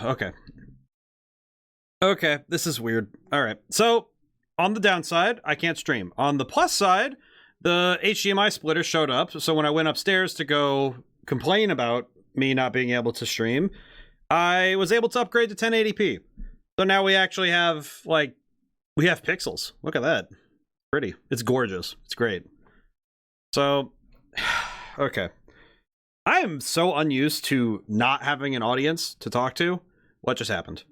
Okay. Okay, this is weird. All right. So, on the downside, I can't stream. On the plus side, the HDMI splitter showed up. So when I went upstairs to go complain about me not being able to stream, I was able to upgrade to 1080p. So now we actually have, like, we have pixels. Look at that. Pretty. It's gorgeous. It's great. So, okay. I am so unused to not having an audience to talk to. What just happened? Is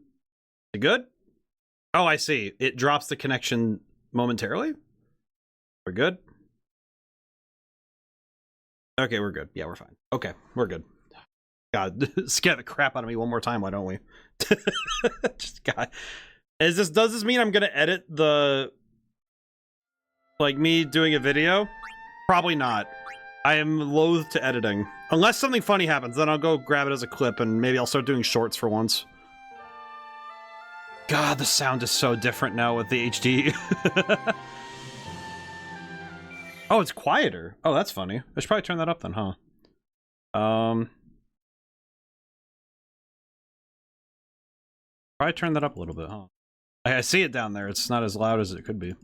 it good? Oh, I see. It drops the connection momentarily? We're good? Okay, we're good. Yeah, we're fine. Okay, we're good. God, scare the crap out of me one more time, why don't we? Just, God. Does this mean I'm gonna edit the... like, me doing a video? Probably not. I am loath to editing. Unless something funny happens, then I'll go grab it as a clip and maybe I'll start doing shorts for once. God, the sound is so different now with the HD. Oh, it's quieter. Oh, that's funny. I should probably turn that up then, huh? Probably turn that up a little bit, huh? I see it down there. It's not as loud as it could be.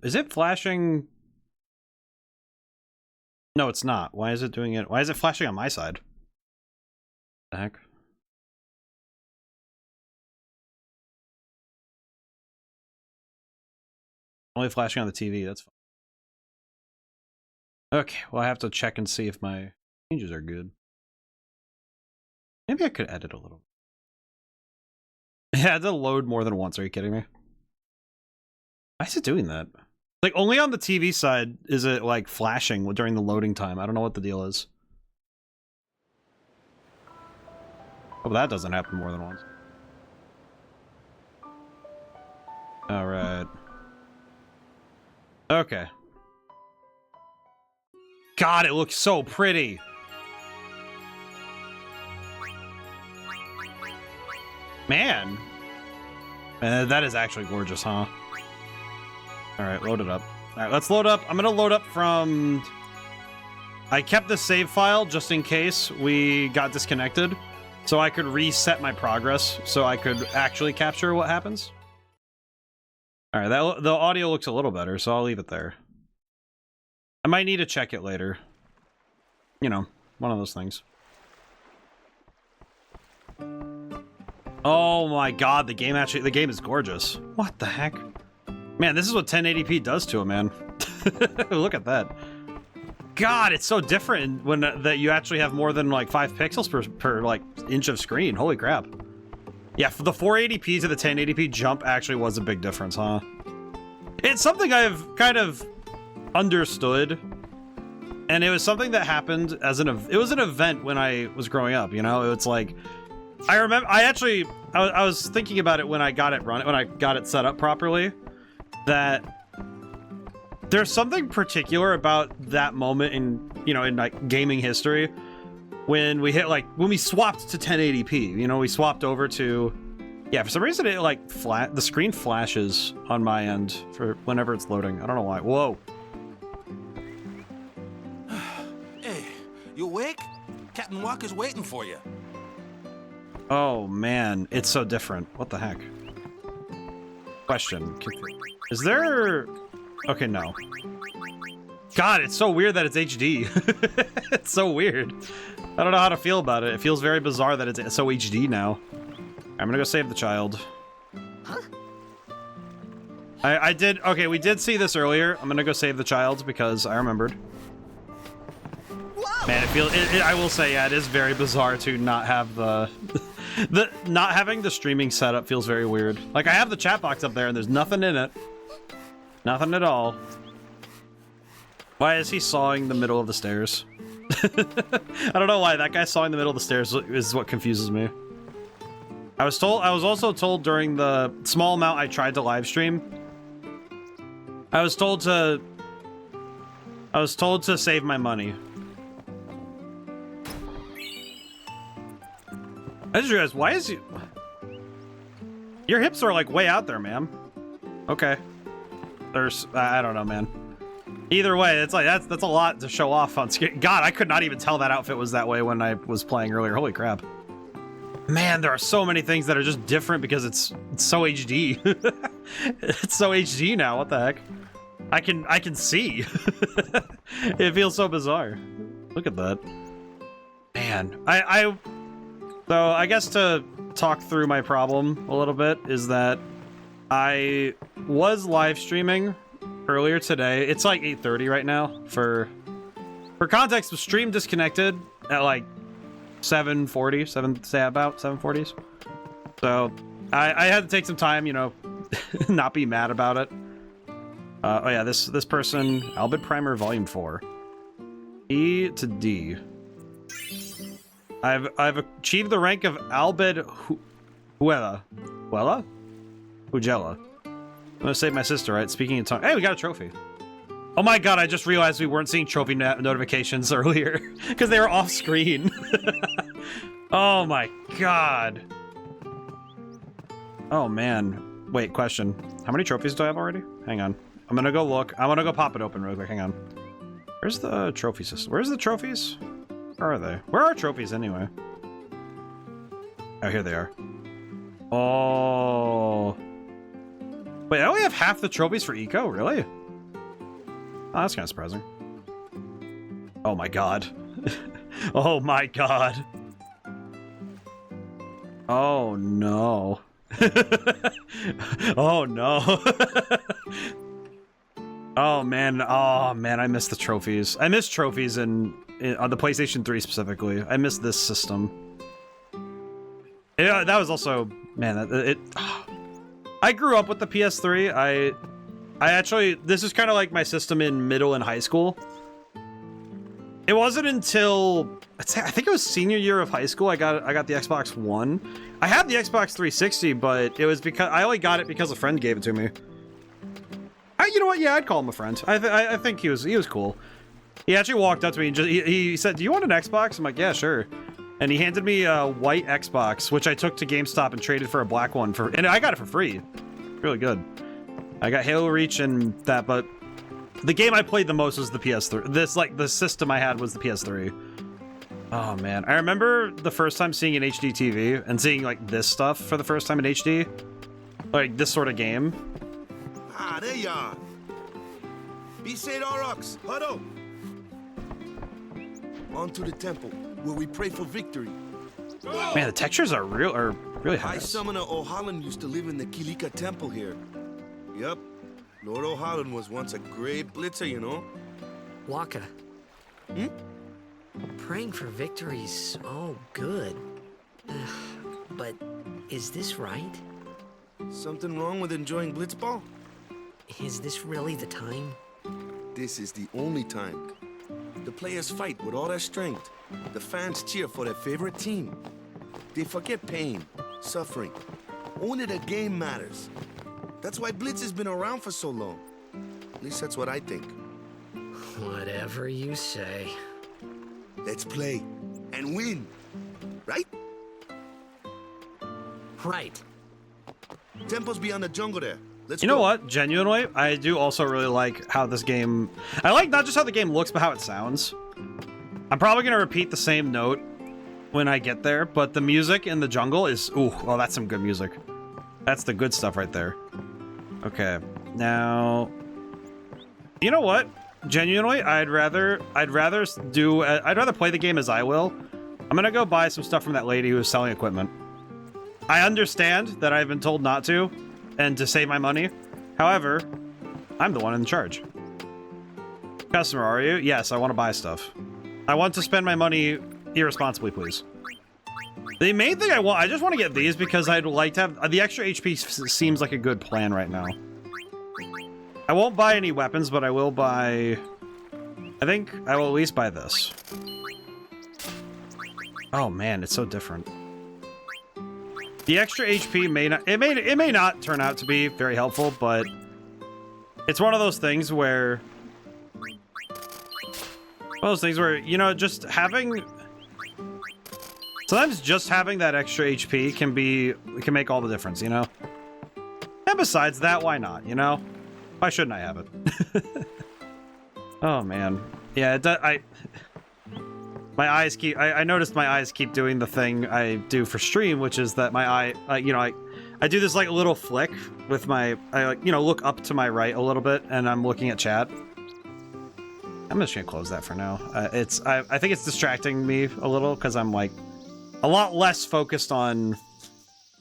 Is it flashing? No, it's not. Why is it doing it? Why is it flashing on my side? What the heck? Only flashing on the TV, that's fine. Okay, well I have to check and see if my changes are good. Maybe I could edit a little. It had to load more than once, are you kidding me? Why is it doing that? Like, only on the TV side is it, like, flashing during the loading time. I don't know what the deal is. Oh, that doesn't happen more than once. Alright. Okay. God, it looks so pretty! Man! That is actually gorgeous, huh? Alright, load it up. Alright, let's load up. I'm gonna load up from... I kept the save file just in case we got disconnected, so I could reset my progress, so I could actually capture what happens. Alright, the audio looks a little better, so I'll leave it there. I might need to check it later. You know, one of those things. Oh my god, the game is gorgeous. What the heck? Man, this is what 1080p does to it, man. Look at that. God, it's so different when that you actually have more than like 5 pixels per like inch of screen. Holy crap. Yeah, for the 480p to the 1080p jump actually was a big difference, huh? It's something I've kind of understood, and it was something that happened as it was an event when I was growing up, you know? It's like, I remember, I was thinking about it when I got it set up properly, that there's something particular about that moment in, you know, in like gaming history when we hit, like, when we swapped to 1080p, you know, we swapped over to, yeah, for some reason it like the screen flashes on my end for whenever it's loading. I don't know why. Whoa. Hey, you awake? Captain Walker's waiting for you. Oh man, it's so different. What the heck? Question. Is there... Okay, no. God, it's so weird that it's HD. It's so weird. I don't know how to feel about it. It feels very bizarre that it's so HD now. I'm gonna go save the child. Huh? I did... Okay, we did see this earlier. I'm gonna go save the child because I remembered. Whoa! Man, I will say, yeah, it is very bizarre to not have the... not having the streaming setup feels very weird. Like, I have the chat box up there and there's nothing in it. Nothing at all. Why is he sawing the middle of the stairs? I don't know why. That guy sawing the middle of the stairs is what confuses me. I was also told during the small amount I tried to live stream, I was told to save my money. I just realized, why is you... Your hips are like way out there, ma'am. Okay. I don't know, man. Either way, it's like that's a lot to show off on screen. God, I could not even tell that outfit was that way when I was playing earlier. Holy crap. Man, there are so many things that are just different because it's so HD. It's so HD now. What the heck? I can see. It feels so bizarre. Look at that. Man, so I guess to talk through my problem a little bit is that I was live streaming earlier today. It's like 8:30 right now. For context, the stream disconnected at like 7:40, say about 7:40s. So I had to take some time, you know, not be mad about it. Oh yeah, this person, Albid Primer Volume 4. E to D. I've achieved the rank of Albid Ugella. I'm gonna save my sister, right? Speaking in tongue. Hey, we got a trophy. Oh my god, I just realized we weren't seeing trophy notifications earlier because they were off screen. Oh my god. Oh man. Wait, question. How many trophies do I have already? Hang on. I'm gonna go look. I wanna go pop it open real quick. Hang on. Where's the trophy system? Where's the trophies? Where are they? Where are trophies anyway? Oh, here they are. Oh. Wait, I only have half the trophies for Eco? Really? Oh, that's kind of surprising. Oh my god. Oh my god. Oh no. Oh no. Oh man, I miss the trophies. I miss trophies on the PlayStation 3 specifically. I miss this system. Yeah, that was also, man, I grew up with the PS3. I actually, this is kind of like my system in middle and high school. It wasn't until, I think it was senior year of high school, I got the Xbox One. I had the Xbox 360, but it was because, I only got it because a friend gave it to me. You know what? Yeah, I'd call him a friend. I think he was cool. He actually walked up to me and he said, "Do you want an Xbox?" I'm like, "Yeah, sure." And he handed me a white Xbox, which I took to GameStop and traded for a black one and I got it for free. Really good. I got Halo Reach and that, but the game I played the most was the PS3. The system I had was the PS3. Oh man, I remember the first time seeing an HD TV and seeing like this stuff for the first time in HD, like this sort of game. Ah, there you are. Be said, Aurochs, huddle. On to the temple, where we pray for victory. Man, the textures are really high. High Summoner O'Halloran used to live in the Kilika Temple here. Yep, Lord O'Halloran was once a great blitzer, you know. Waka. Praying for victories, oh good. But is this right? Something wrong with enjoying blitzball? Is this really the time? This is the only time. The players fight with all their strength. The fans cheer for their favorite team. They forget pain, suffering. Only the game matters. That's why Blitz has been around for so long. At least that's what I think. Whatever you say. Let's play and win, right? Right. Temple's beyond the jungle there. Let's You go. know what? Genuinely, I do also really like how this game... I like not just how the game looks, but how it sounds. I'm probably going to repeat the same note when I get there, but the music in the jungle is... Ooh, well, that's some good music. That's the good stuff right there. Okay, now... You know what? Genuinely, I'd rather play the game as I will. I'm going to go buy some stuff from that lady who is selling equipment. I understand that I've been told not to, and to save my money. However, I'm the one in charge. Customer, are you? Yes, I want to buy stuff. I want to spend my money irresponsibly, please. The main thing I just want to get these because I'd like to have... The extra HP seems like a good plan right now. I won't buy any weapons, but I will buy... I think I will at least buy this. Oh man, it's so different. The extra HP may not... It may not turn out to be very helpful, but... It's one of those things where... you know, just having... Sometimes just having that extra HP can make all the difference, you know? And besides that, why not, you know? Why shouldn't I have it? Oh man, yeah. My eyes keep. I noticed my eyes keep doing the thing I do for stream, which is that my eye, you know, I do this like little flick with my, you know, look up to my right a little bit, and I'm looking at chat. I'm just gonna close that for now. I think it's distracting me a little because I'm like a lot less focused on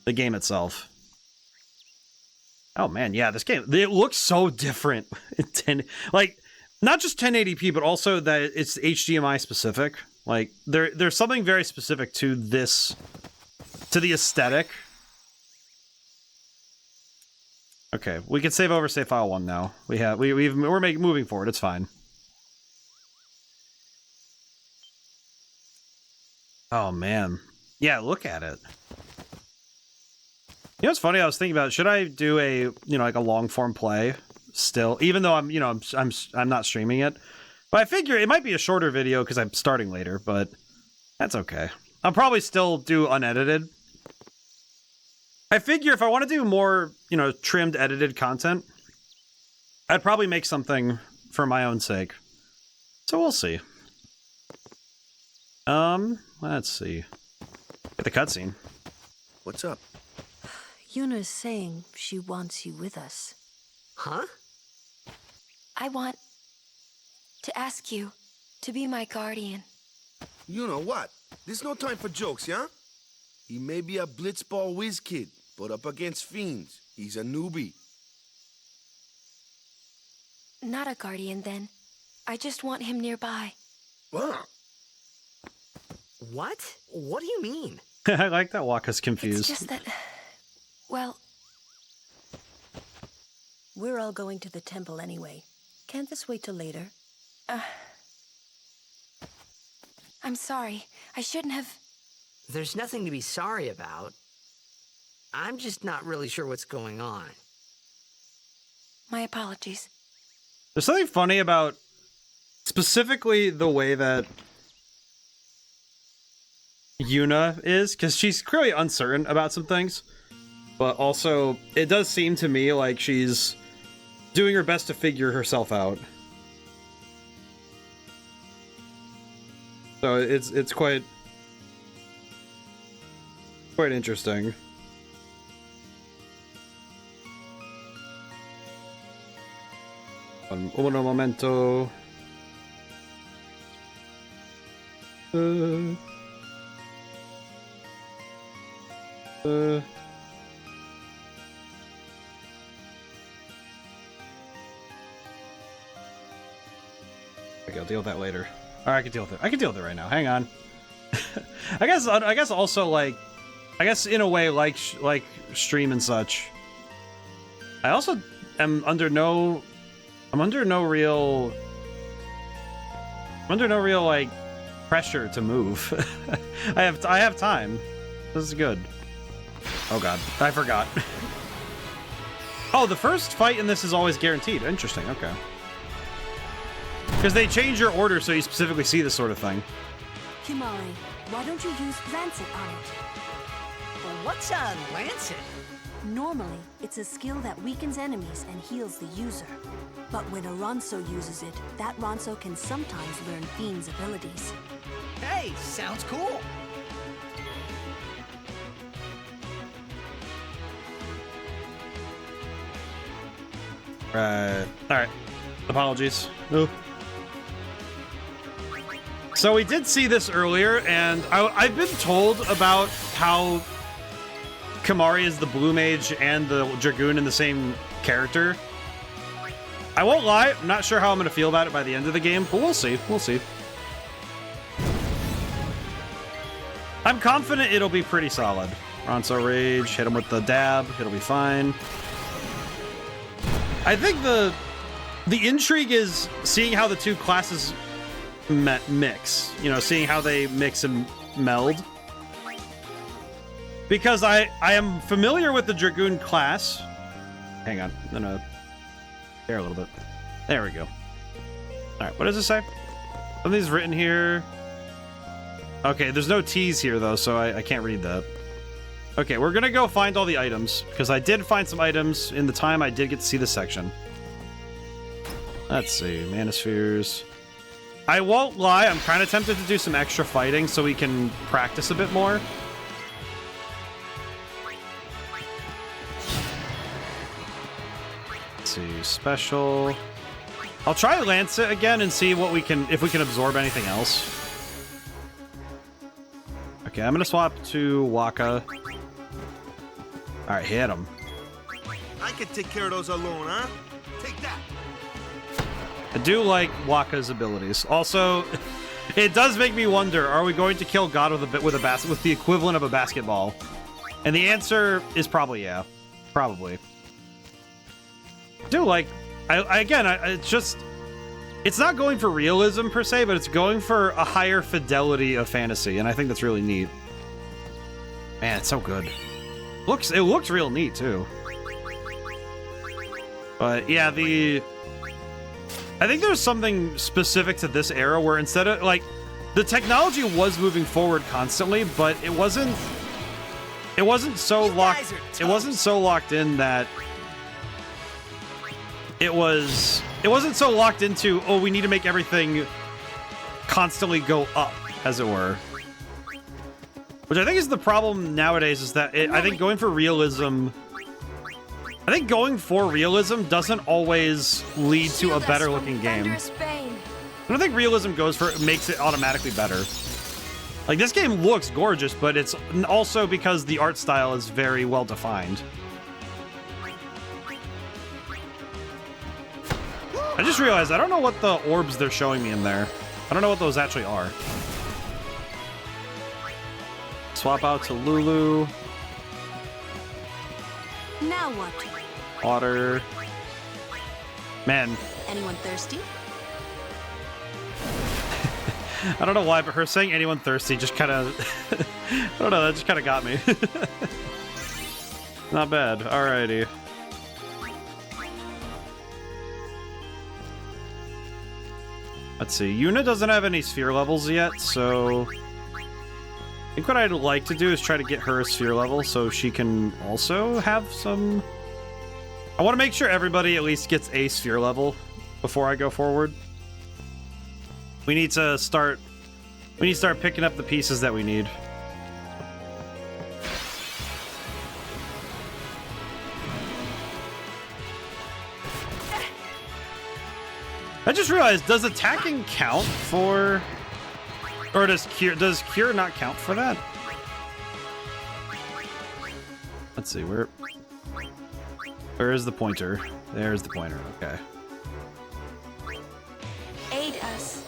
the game itself. Oh man, yeah, this game, it looks so different. Like, not just 1080p, but also that it's HDMI specific. Like, there's something very specific to this, to the aesthetic. Okay, we can save over save file 1 now. We're moving forward. It's fine. Oh man, yeah, look at it. You know what's funny? I was thinking about, should I do a, you know, like a long form play still, even though I'm, you know, I'm not streaming it. But I figure it might be a shorter video because I'm starting later, but that's okay. I'll probably still do unedited. I figure if I want to do more, you know, trimmed, edited content, I'd probably make something for my own sake. So we'll see. Let's see. Get the cutscene. What's up? Yuna's saying she wants you with us. Huh? I want to ask you to be my guardian. You know what? There's no time for jokes, yeah? He may be a blitzball whiz kid, but up against fiends, he's a newbie. Not a guardian, then. I just want him nearby. What? What? What do you mean? I like that Waka's confused. It's just that, well, we're all going to the temple anyway. Can't this wait till later? I'm sorry. I shouldn't have... There's nothing to be sorry about. I'm just not really sure what's going on. My apologies. There's something funny about specifically the way that Yuna is, because she's clearly uncertain about some things, but also it does seem to me like she's doing her best to figure herself out. So it's quite interesting. Un momento. Okay, I'll deal with that later. Or I can deal with it. I can deal with it right now. Hang on. I guess also like, I guess in a way like stream and such. I also am under no real like pressure to move. I have time. This is good. Oh god, I forgot. Oh, the first fight in this is always guaranteed. Interesting. Okay. Because they change your order so you specifically see this sort of thing. Kimari, why don't you use Lancet on it? Well, what's a Lancet? Normally, it's a skill that weakens enemies and heals the user. But when a Ronso uses it, that Ronso can sometimes learn Fiend's abilities. Hey, sounds cool. Alright. Apologies. Ooh. So we did see this earlier, and I've been told about how Kimari is the Blue Mage and the Dragoon in the same character. I won't lie, I'm not sure how I'm going to feel about it by the end of the game, but we'll see. We'll see. I'm confident it'll be pretty solid. Ronso Rage, hit him with the dab, it'll be fine. I think the intrigue is seeing how the two classes mix. You know, seeing how they mix and meld. Because I am familiar with the Dragoon class. Hang on, I'm gonna there a little bit. There we go. Alright, what does it say? Something's written here. Okay, there's no T's here though, so I can't read that. Okay, we're gonna go find all the items, because I did find some items in the time I did get to see this section. Let's see, Manospheres. I won't lie, I'm kind of tempted to do some extra fighting so we can practice a bit more. Let's see, special. I'll try Lance it again and see what we can, if we can absorb anything else. Okay, I'm gonna swap to Waka. All right, hit him. I could take care of those alone, huh? Take that. I do like Waka's abilities. Also, it does make me wonder: are we going to kill God with the equivalent of a basketball? And the answer is probably yeah, probably. I do like. It's not going for realism per se, but it's going for a higher fidelity of fantasy, and I think that's really neat. Man, it's so good. It looks real neat too. But yeah, I think there's something specific to this era where instead of like the technology was moving forward constantly, but it wasn't so locked. It wasn't so locked in that it wasn't so locked into, oh, we need to make everything constantly go up, as it were. Which I think is the problem nowadays, is that I think going for realism doesn't always lead to a better looking game. I don't think realism makes it automatically better. Like, this game looks gorgeous, but it's also because the art style is very well defined. I just realized I don't know what the orbs they're showing me in there. I don't know what those actually are. Swap out to Lulu. Now what? Water. Man. Anyone thirsty? I don't know why, but her saying anyone thirsty just kind of... I don't know, that just kind of got me. Not bad. Alrighty. Let's see. Yuna doesn't have any sphere levels yet, so... I think what I'd like to do is try to get her a sphere level so she can also have some... I want to make sure everybody at least gets a sphere level before I go forward. We need to start picking up the pieces that we need. I just realized, does attacking count for... Or does cure not count for that? Let's see, where is the pointer? There's the pointer, okay. Aid us.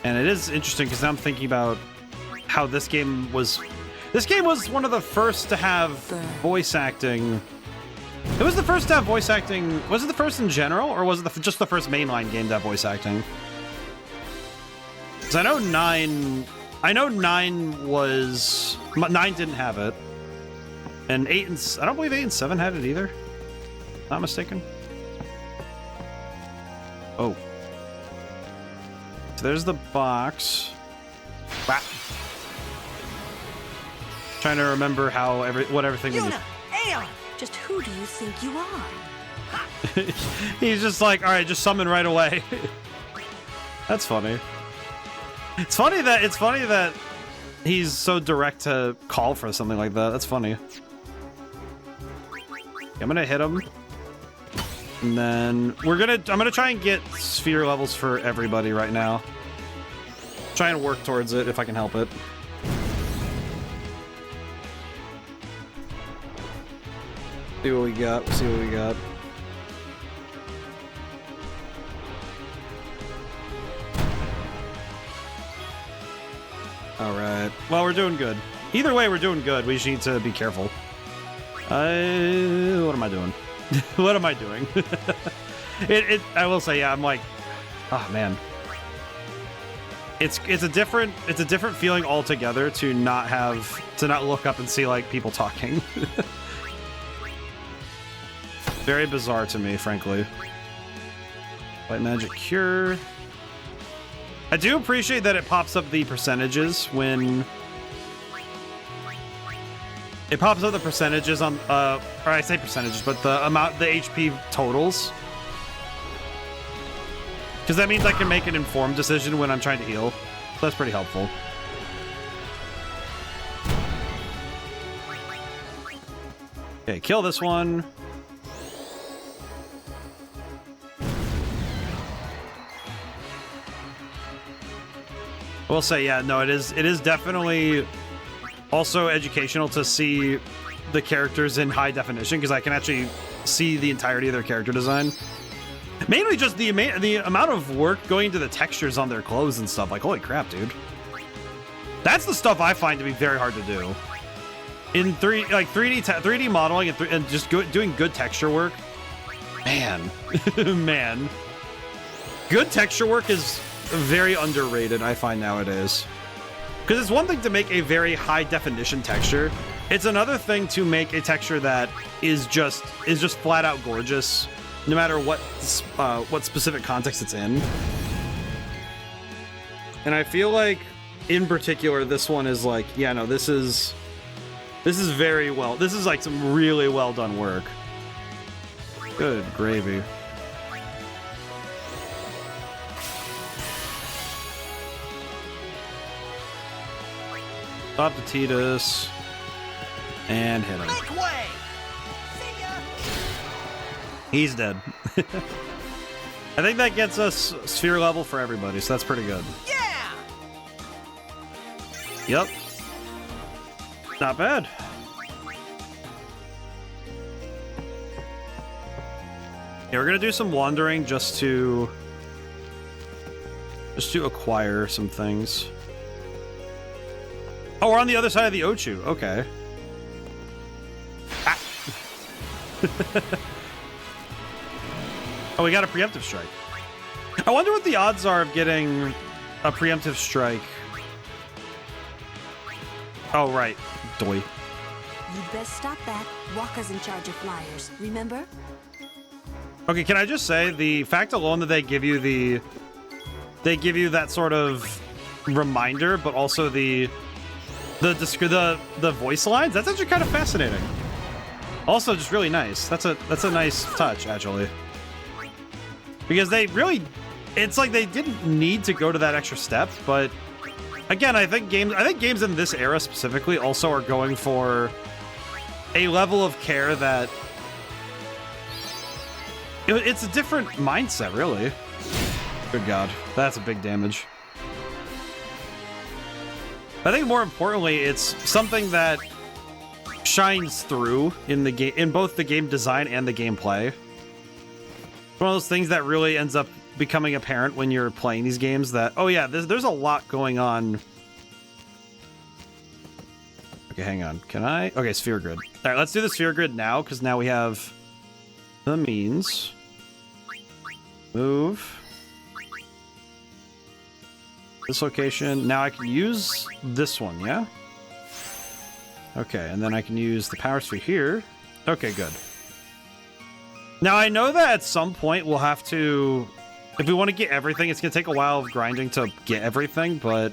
And it is interesting because I'm thinking about how this game was one of the first to have voice acting. It was the first to have voice acting. Was it the first in general, or was it just the first mainline game to have voice acting? Because I know 9 didn't have it, and 8 and I don't believe 8 and 7 had it either. Not mistaken. Oh, so there's the box. Wow. Trying to remember how what everything was. Just who do you think you are? He's just like, all right, just summon right away. That's funny. It's funny that he's so direct to call for something like that. That's funny. I'm gonna hit him, and then I'm gonna try and get sphere levels for everybody right now. Try and work towards it if I can help it. See what we got. See what we got. All right. Well, we're doing good. Either way, we're doing good. We just need to be careful. What am I doing? What am I doing? I will say, yeah. I'm like, oh man. It's a different feeling altogether to not look up and see like people talking. Very bizarre to me, frankly. White magic cure. I do appreciate that it pops up the percentages when It pops up the percentages on, or I say percentages, but the HP totals. Because that means I can make an informed decision when I'm trying to heal. So that's pretty helpful. Okay, kill this one. I will say, yeah, no, it is definitely also educational to see the characters in high definition, because I can actually see the entirety of their character design. Mainly just the amount of work going into the textures on their clothes and stuff. Like, holy crap, dude. That's the stuff I find to be very hard to do. In 3D modeling and just doing good texture work. Man. Man. Good texture work is very underrated, I find, nowadays. Because it's one thing to make a very high definition texture. It's another thing to make a texture that is just flat out gorgeous, no matter what specific context it's in. And I feel like, in particular, this one is like, yeah, no, this is very well. This is like some really well done work. Good gravy. Stop the Tidus and hit him. Make way! See ya! He's dead. I think that gets us sphere level for everybody, so that's pretty good. Yeah! Yep. Not bad. Yeah, we're gonna do some wandering just to acquire some things. Oh, we're on the other side of the Ochu. Okay. Ah. Oh, we got a preemptive strike. I wonder what the odds are of getting a preemptive strike. Oh, right. Doi. You'd best stop that. Wakka's in charge of flyers, remember? Okay, can I just say, the fact alone that they give you that sort of reminder, but also the voice lines, that's actually kind of fascinating. Also, just really nice. That's a nice touch, actually. Because they really, it's like they didn't need to go to that extra step, but again, I think games in this era specifically also are going for a level of care that it's a different mindset, really. Good God, that's a big damage. I think more importantly, it's something that shines through in the game, in both the game design and the gameplay. One of those things that really ends up becoming apparent when you're playing these games that, oh yeah, there's a lot going on. Okay, hang on. Can I? Okay, sphere grid. All right, let's do the sphere grid now, because now we have the means. Move. This location. Now I can use this one, yeah? Okay, and then I can use the power sphere here. Okay, good. Now I know that at some point we'll have to, if we want to get everything, it's going to take a while of grinding to get everything, but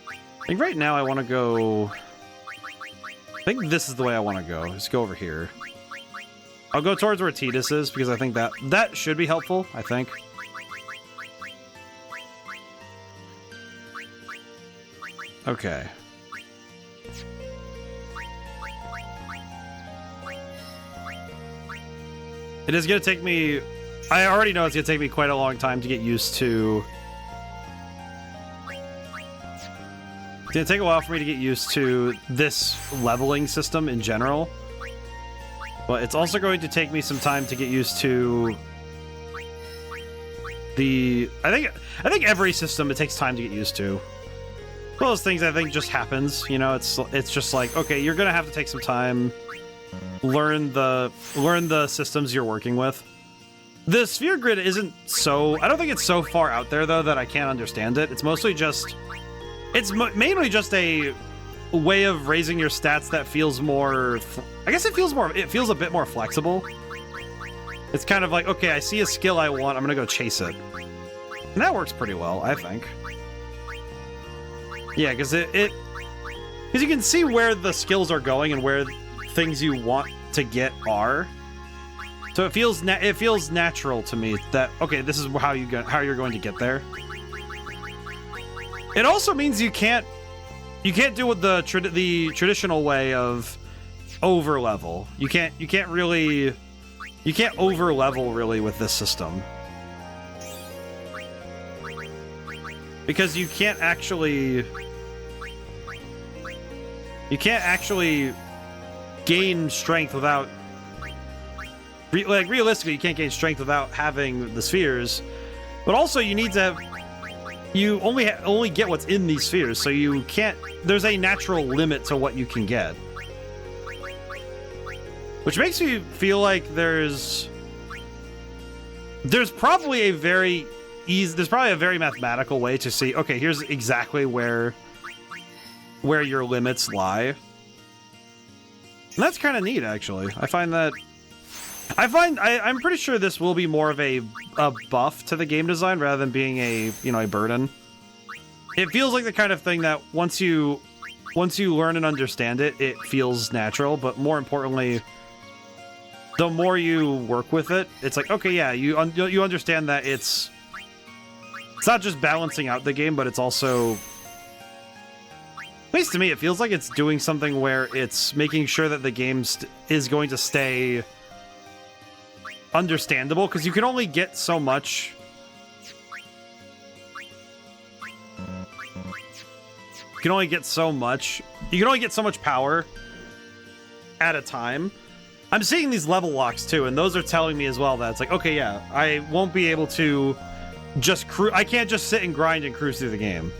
I think right now I want to go, I think this is the way I want to go. Let's go over here. I'll go towards where Tidus is, because I think that should be helpful, I think. Okay. It is going to take me... I already know it's going to take me quite a long time to get used to... It's going to take a while for me to get used to this leveling system in general. But it's also going to take me some time to get used to... I think every system it takes time to get used to. One of those things I think just happens, you know, it's just like, okay, you're gonna have to take some time, learn the systems you're working with. The sphere grid isn't so, I don't think it's so far out there though that I can't understand it. It's mostly just, mainly just a way of raising your stats that feels more, I guess it feels a bit more flexible. It's kind of like, okay, I see a skill I want, I'm gonna go chase it. And that works pretty well, I think. Yeah, because Because you can see where the skills are going and where things you want to get are. So it feels natural to me that, okay, this is how you're going to get there. It also means you can't do it the traditional way of over level. You can't over level really with this system. Because you can't actually gain strength without realistically you can't gain strength without having the spheres, but also you need to have only get what's in these spheres, so you can't, there's a natural limit to what you can get, which makes me feel like there's probably a very mathematical way to see, okay, here's exactly where your limits lie. And that's kind of neat, actually. I'm pretty sure this will be more of a buff to the game design rather than being a burden. It feels like the kind of thing that once you learn and understand it, it feels natural, but more importantly, the more you work with it, it's like, okay, yeah, you understand that it's not just balancing out the game, but it's also, at least to me, it feels like it's doing something where it's making sure that the game is going to stay understandable, because you can only get so much. You can only get so much power at a time. I'm seeing these level locks too, and those are telling me as well that it's like, okay, yeah, I won't be able to just I can't just sit and grind and cruise through the game.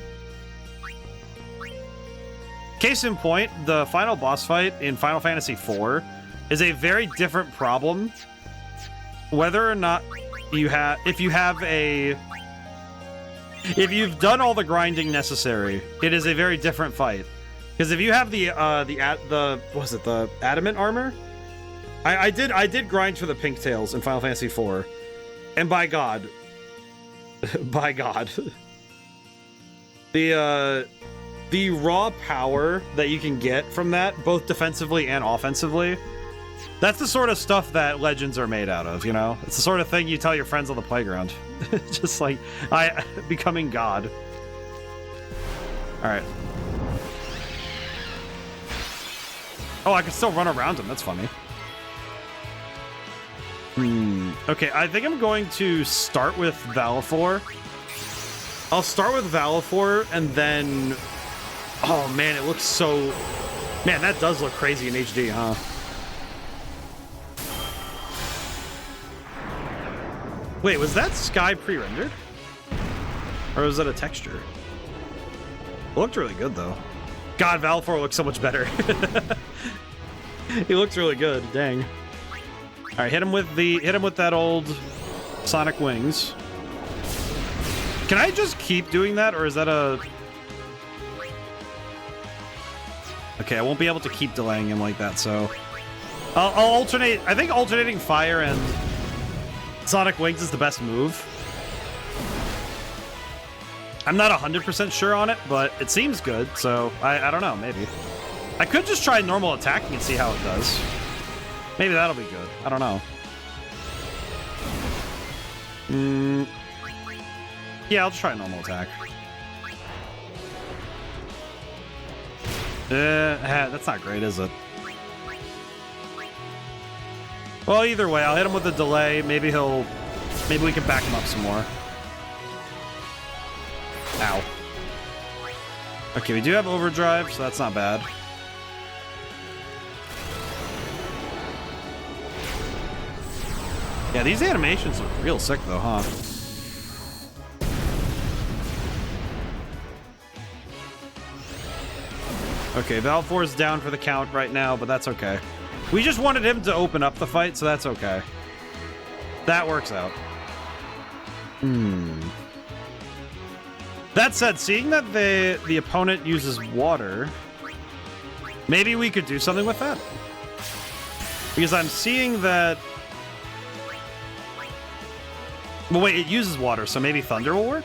Case in point, the final boss fight in Final Fantasy IV is a very different problem. Whether or not if you've done all the grinding necessary, it is a very different fight. Because if you have the adamant armor? I did grind for the pink tails in Final Fantasy IV, and by God, the raw power that you can get from that, both defensively and offensively, that's the sort of stuff that legends are made out of, you know? It's the sort of thing you tell your friends on the playground. Just like, becoming God. Alright. Oh, I can still run around him, that's funny. Okay, I think I'm going to start with Valifor. I'll start with Valifor, and then... Oh, man, it looks so... Man, that does look crazy in HD, huh? Wait, was that sky pre-rendered? Or was that a texture? It looked really good, though. God, Valifor looks so much better. He looks really good, dang. Alright, hit him with that old sonic wings. Can I just keep doing that, or is that a... Okay, I won't be able to keep delaying him like that, so... I'll alternate... I think alternating fire and sonic wings is the best move. I'm not 100% sure on it, but it seems good, so I don't know, maybe. I could just try normal attacking and see how it does. Maybe that'll be good. I don't know. Yeah, I'll just try a normal attack. That's not great, is it? Well, either way, I'll hit him with a delay. Maybe we can back him up some more. Ow. Okay, we do have overdrive, so that's not bad. Yeah, these animations look real sick, though, huh? Okay, Valifor's down for the count right now, but that's okay. We just wanted him to open up the fight, so that's okay. That works out. That said, seeing that the opponent uses water, maybe we could do something with that. Because I'm seeing that... Well, wait, it uses water, so maybe thunder will work?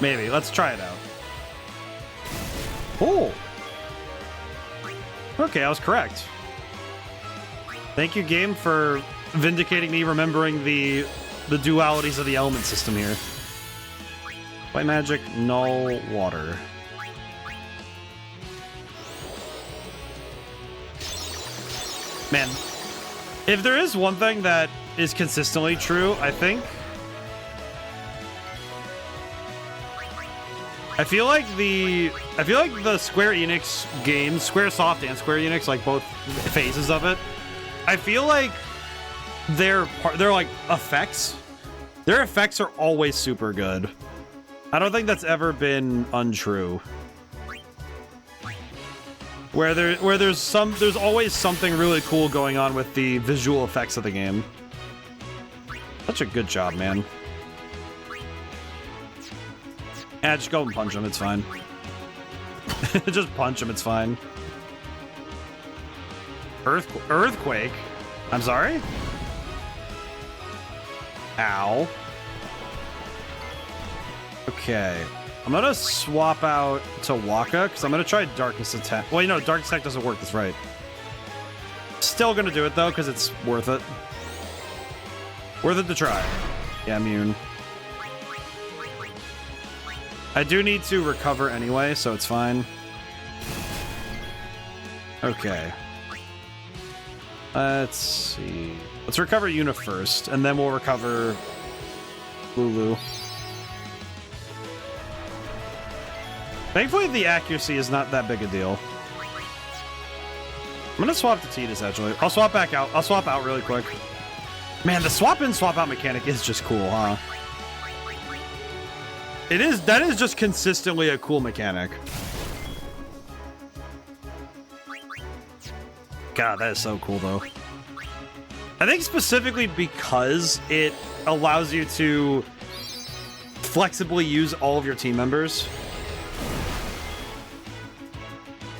Maybe. Let's try it out. Cool. Okay, I was correct. Thank you, game, for vindicating me remembering the dualities of the element system here. White magic, null, water. Man, if there is one thing that is consistently true, I feel like the Square Enix games, Squaresoft and Square Enix, like both phases of it, I feel like they're like effects. Their effects are always super good. I don't think that's ever been untrue. Where there's always something really cool going on with the visual effects of the game. Such a good job, man. Yeah, just go and punch him, it's fine. Just punch him, it's fine. Earthquake? I'm sorry? Ow. Okay. I'm gonna swap out to Waka, because I'm gonna try Darkness Attack. Well, you know, Darkness Attack doesn't work, that's right. Still gonna do it, though, because it's worth it. Worth it to try. Yeah, immune. I do need to recover anyway, so it's fine. Okay. Let's see. Let's recover Yuna first, and then we'll recover Lulu. Thankfully, the accuracy is not that big a deal. I'm gonna swap to Tidus, actually. I'll swap back out. I'll swap out really quick. Man, the swap in, swap out mechanic is just cool, huh? It is. That is just consistently a cool mechanic. God, that is so cool, though. I think specifically because it allows you to flexibly use all of your team members.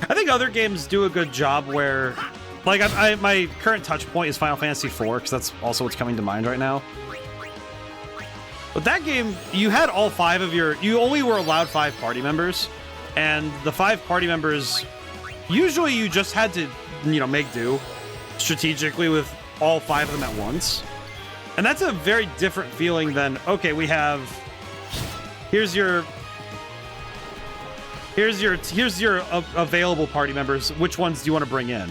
I think other games do a good job where, like, my current touch point is Final Fantasy IV, because that's also what's coming to mind right now. But that game, you had all 5 of your... You only were allowed 5 party members, and the 5 party members, usually you just had to, you know, make do strategically with all 5 of them at once. And that's a very different feeling than, okay, we have... Here's your available party members. Which ones do you want to bring in?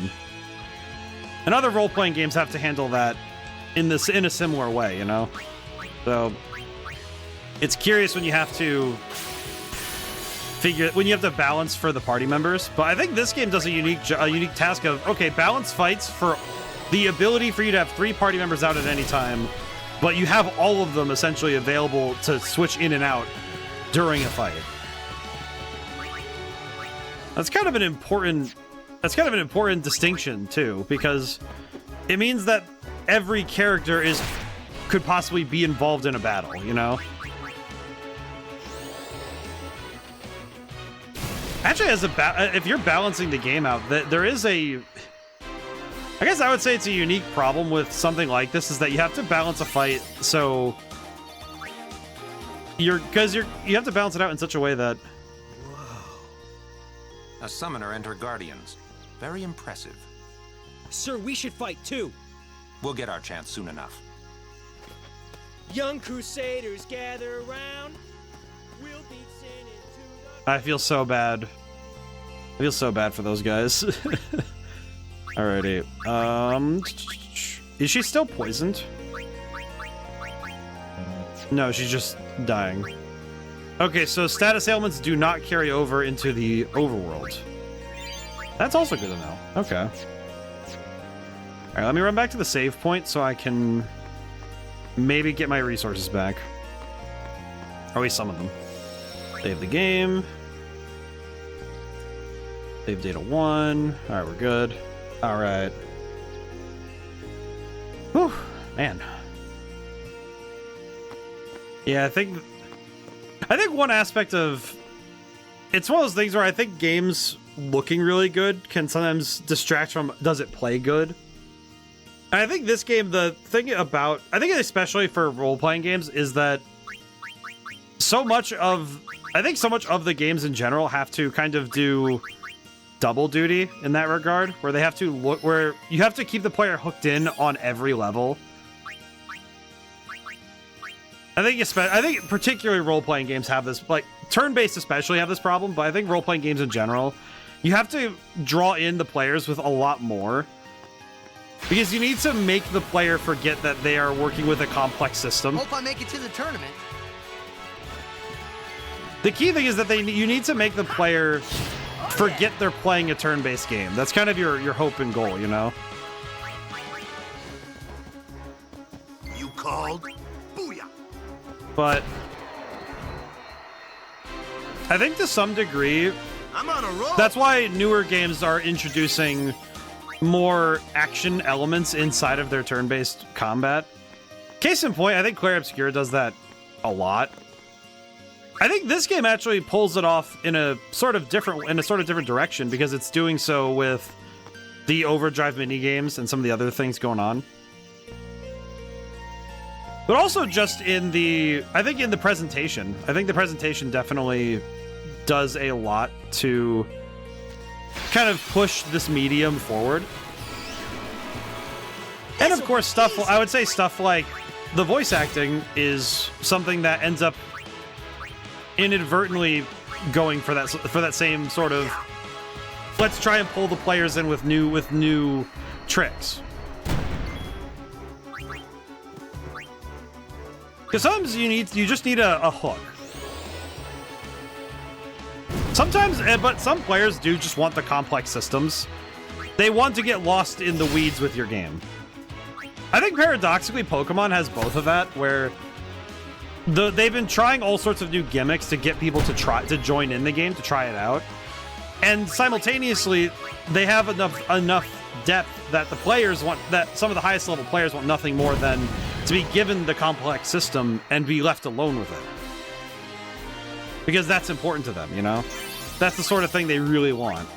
And other role-playing games have to handle that in a similar way, you know? So it's curious when you have to balance for the party members. But I think this game does a unique task of, okay, balance fights for the ability for you to have 3 party members out at any time, but you have all of them essentially available to switch in and out during a fight. That's kind of an important distinction too, because it means that every character could possibly be involved in a battle, you know? Actually, if you're balancing the game out, there is a... I guess I would say it's a unique problem with something like this, is that you have to balance a fight, so... You have to balance it out in such a way that... A summoner and her guardians. Very impressive. Sir, we should fight too. We'll get our chance soon enough. Young crusaders gather around. We'll beat sin into the... I feel so bad. I feel so bad for those guys. Alrighty. Is she still poisoned? No, she's just dying. Okay, so status ailments do not carry over into the overworld. That's also good to know. Okay. Alright, let me run back to the save point so I can maybe get my resources back. Or at least some of them. Save the game. Save data 1. Alright, we're good. Alright. Whew, man. Yeah, I think one aspect of... It's one of those things where I think games looking really good can sometimes distract from, does it play good? And I think this game, the thing about... I think especially for role-playing games is that so much of the games in general have to kind of do double duty in that regard, where they have to look, where you have to keep the player hooked in on every level. I think particularly role-playing games have this, like turn-based especially have this problem, but I think role-playing games in general, you have to draw in the players with a lot more, because you need to make the player forget that they are working with a complex system. Hope I make it to the tournament. The key thing is that you need to make the player forget they're playing a turn-based game. That's kind of your hope and goal, you know? You called? Booyah! But I think to some degree, I'm on a roll. that's why newer games are introducing more action elements inside of their turn-based combat. Case in point, I think Clair Obscur does that a lot. I think this game actually pulls it off in a sort of different direction, because it's doing so with the Overdrive mini games and some of the other things going on. But also just in the presentation. I think the presentation definitely does a lot to kind of push this medium forward. And of course, I would say stuff like the voice acting is something that ends up inadvertently going for that same sort of, let's try and pull the players in with new tricks. Because sometimes you just need a hook. Sometimes, but some players do just want the complex systems. They want to get lost in the weeds with your game. I think paradoxically, Pokemon has both of that, where they've been trying all sorts of new gimmicks to get people to join in the game, to try it out, and simultaneously they have enough depth that the players want, that some of the highest level players want nothing more than to be given the complex system and be left alone with it, because that's important to them, you know? That's the sort of thing they really want.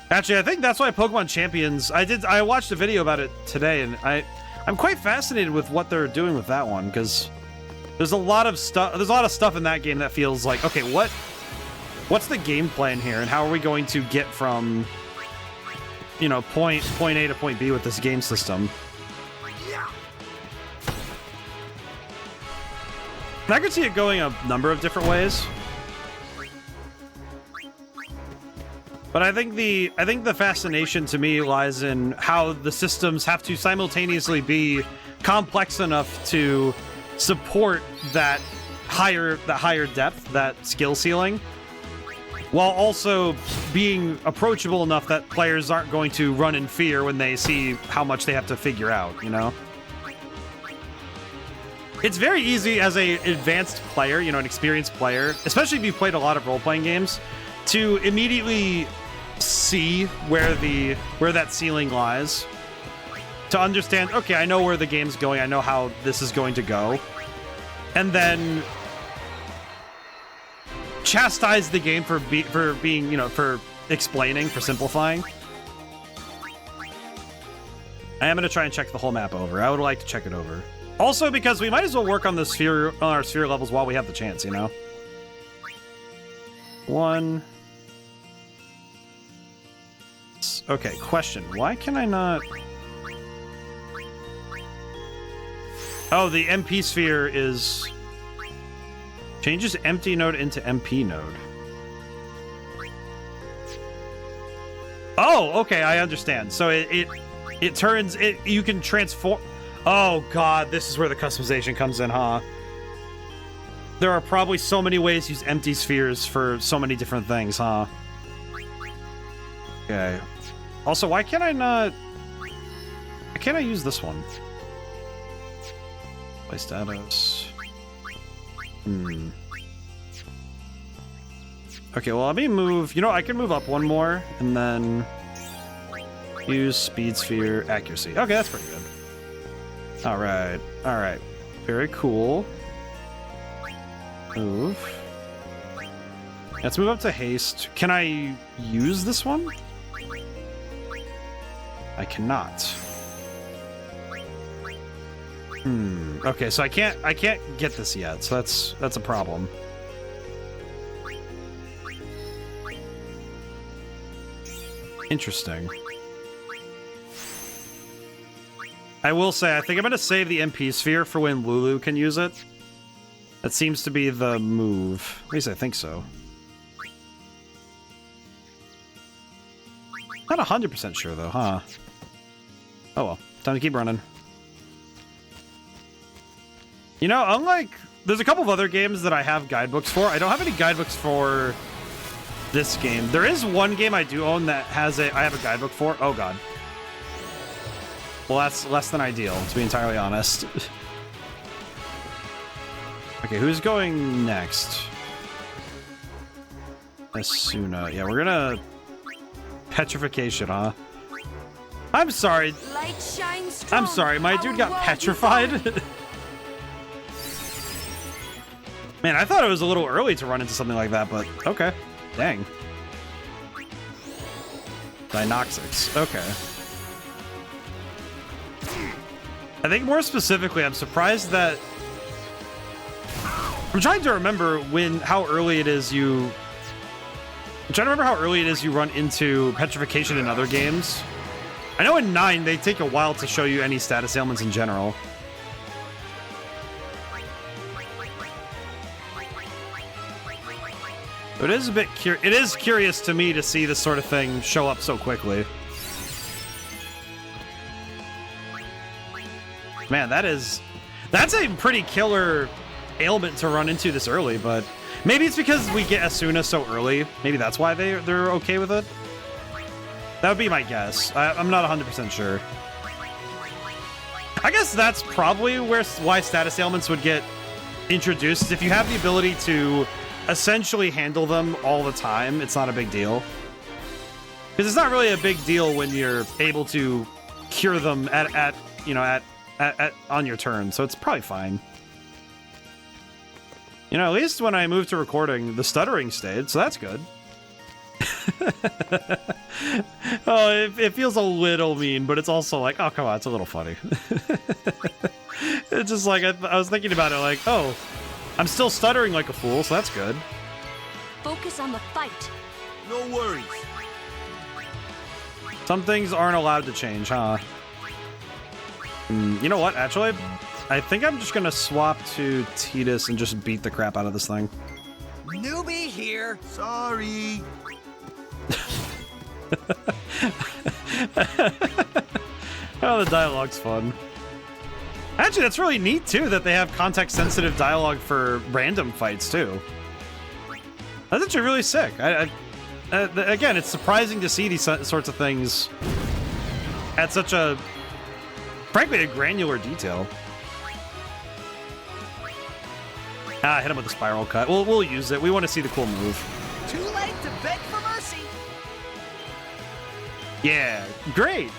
Actually, I think that's why Pokemon Champions, I watched a video about it today, and I'm quite fascinated with what they're doing with that one, because there's a lot of stuff in that game that feels like, okay, what's the game plan here, and how are we going to get from, you know, point A to point B with this game system? And I could see it going a number of different ways. But I think the fascination to me lies in how the systems have to simultaneously be complex enough to support that higher depth, that skill ceiling, while also being approachable enough that players aren't going to run in fear when they see how much they have to figure out, you know? It's very easy as an advanced player, you know, an experienced player, especially if you've played a lot of role-playing games, to immediately see where that ceiling lies, to understand, okay, I know where the game's going, I know how this is going to go, and then chastise the game for being, you know, for explaining, for simplifying. I am going to try and check the whole map over. I would like to check it over. Also, because we might as well work on our sphere levels while we have the chance, you know? One. Okay, question. Why can I not... Oh, the MP sphere is... changes empty node into MP node. Oh, okay, I understand. So it turns... you can transform... Oh, God, this is where the customization comes in, huh? There are probably so many ways to use empty spheres for so many different things, huh? Okay. Also, why can't I not... Why can't I use this one? Play status. Okay, well, let me move... You know, I can move up one more, and then... use speed sphere accuracy. Okay, that's pretty good. Alright, alright. Very cool. Move. Let's move up to haste. Can I use this one? I cannot. Okay, so I can't get this yet, so that's a problem. Interesting. I will say, I think I'm going to save the MP sphere for when Lulu can use it. That seems to be the move. At least I think so. Not 100% sure, though, huh? Oh well. Time to keep running. You know, unlike... There's a couple of other games that I have guidebooks for. I don't have any guidebooks for this game. There is one game I do own that has I have a guidebook for. Oh, God. Well, that's less than ideal, to be entirely honest. Okay, who's going next? Asuna. Yeah, we're gonna... Petrification, huh? I'm sorry. Light shines strong. I'm sorry, my dude got Our world petrified. Man, I thought it was a little early to run into something like that, but okay. Dang. Dinoxics. Okay. I think more specifically, I'm surprised that... I'm trying to remember how early it is you run into petrification in other games. I know in 9, they take a while to show you any status ailments in general. But it is a bit it is curious to me to see this sort of thing show up so quickly. Man, that's a pretty killer ailment to run into this early, but maybe it's because we get Asuna so early. Maybe that's why they're okay with it. That would be my guess. I'm not 100% sure. I guess that's probably why status ailments would get introduced. If you have the ability to essentially handle them all the time, it's not a big deal. Because it's not really a big deal when you're able to cure them on your turn, so it's probably fine. You know, at least when I moved to recording, the stuttering stayed, so that's good. Oh, it feels a little mean, but it's also like, oh, come on, it's a little funny. It's just like, I was thinking about it like, oh, I'm still stuttering like a fool, so that's good. Focus on the fight. No worries. Some things aren't allowed to change, huh? You know what, actually? I think I'm just gonna swap to Tidus and just beat the crap out of this thing. Newbie here. Sorry. Oh, the dialogue's fun. Actually, that's really neat, too, that they have context-sensitive dialogue for random fights, too. That's actually really sick. Again, it's surprising to see these sorts of things at such a, frankly, a granular detail. Ah, hit him with the spiral cut. We'll use it. We want to see the cool move. Too late to beg for mercy. Yeah, great.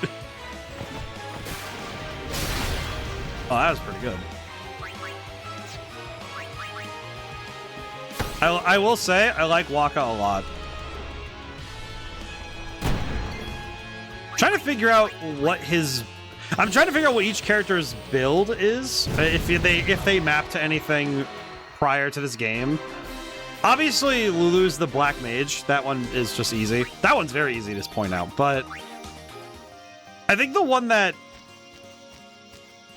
Oh, that was pretty good. I will say, I like Waka a lot. I'm trying to figure out what each character's build is, if they map to anything prior to this game. Obviously, Lulu's the Black Mage. That one is just easy. That one's very easy to point out, but I think the one that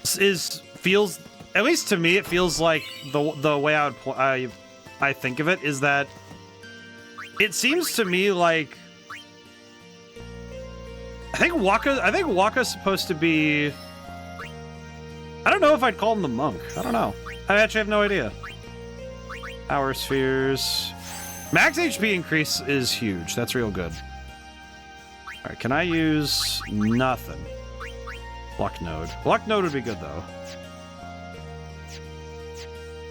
feels, at least to me, it feels like the way I think of it is that it seems to me like I think Waka's supposed to be, I don't know if I'd call him the monk. I don't know. I actually have no idea. Power spheres. Max HP increase is huge. That's real good. Alright, can I use nothing? Luck node. Luck node would be good though.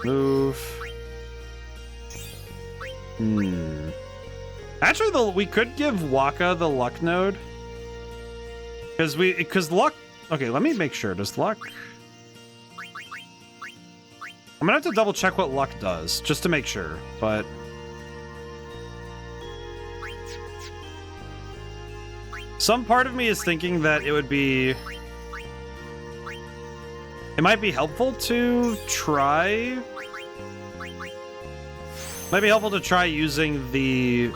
Move. Actually, we could give Waka the luck node. Because luck... Okay, let me make sure. Does luck... I'm gonna have to double check what luck does, just to make sure, but... Some part of me is thinking that it would be... it might be helpful to try... Might be helpful to try using the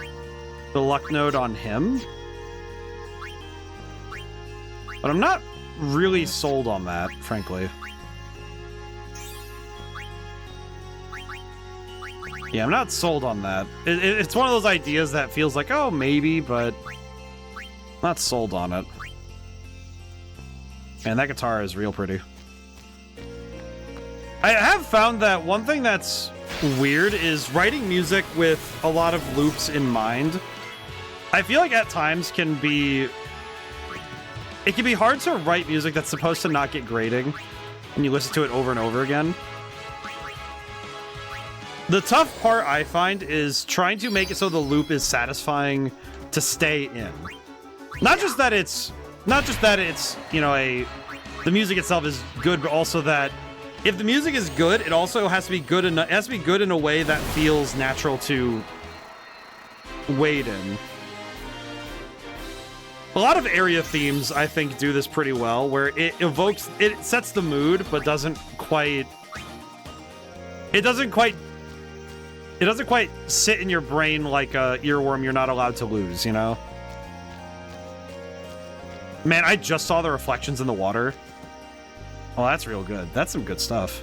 luck node on him. But I'm not really sold on that, frankly. Yeah, I'm not sold on that. It's one of those ideas that feels like, oh, maybe, but not sold on it. Man, that guitar is real pretty. I have found that one thing that's weird is writing music with a lot of loops in mind. I feel like at times it can be hard to write music that's supposed to not get grating when you listen to it over and over again. The tough part I find is trying to make it so the loop is satisfying to stay in. Not just that it's, you know, the music itself is good, but also that if the music is good, it also has to be good enough. It has to be good in a way that feels natural to wade in. A lot of area themes, I think, do this pretty well, where it sets the mood, but doesn't quite sit in your brain like a earworm you're not allowed to lose, you know? Man, I just saw the reflections in the water. Oh, that's real good. That's some good stuff.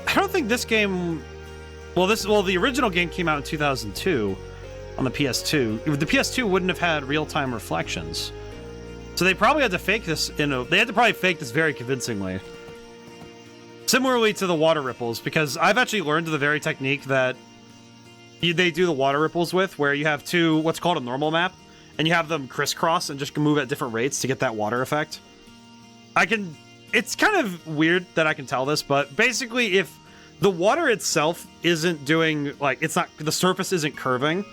I don't think this game... Well, the original game came out in 2002 on the PS2. The PS2 wouldn't have had real-time reflections. So they probably had to fake this they had to probably fake this very convincingly. Similarly to the water ripples, because I've actually learned the very technique that they do the water ripples with, where you have two, what's called a normal map, and you have them crisscross and just move at different rates to get that water effect. It's kind of weird that I can tell this, but basically if the water itself isn't doing, like, the surface isn't curving,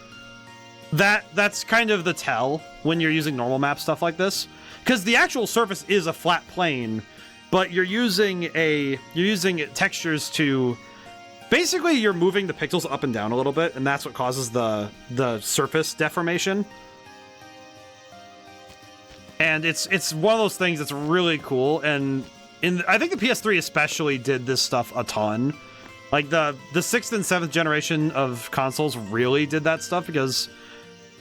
that's kind of the tell when you're using normal map stuff like this. Because the actual surface is a flat plane, but you're using textures to... Basically, you're moving the pixels up and down a little bit, and that's what causes the surface deformation. And it's one of those things that's really cool, and I think the PS3 especially did this stuff a ton. Like, the 6th and 7th generation of consoles really did that stuff, because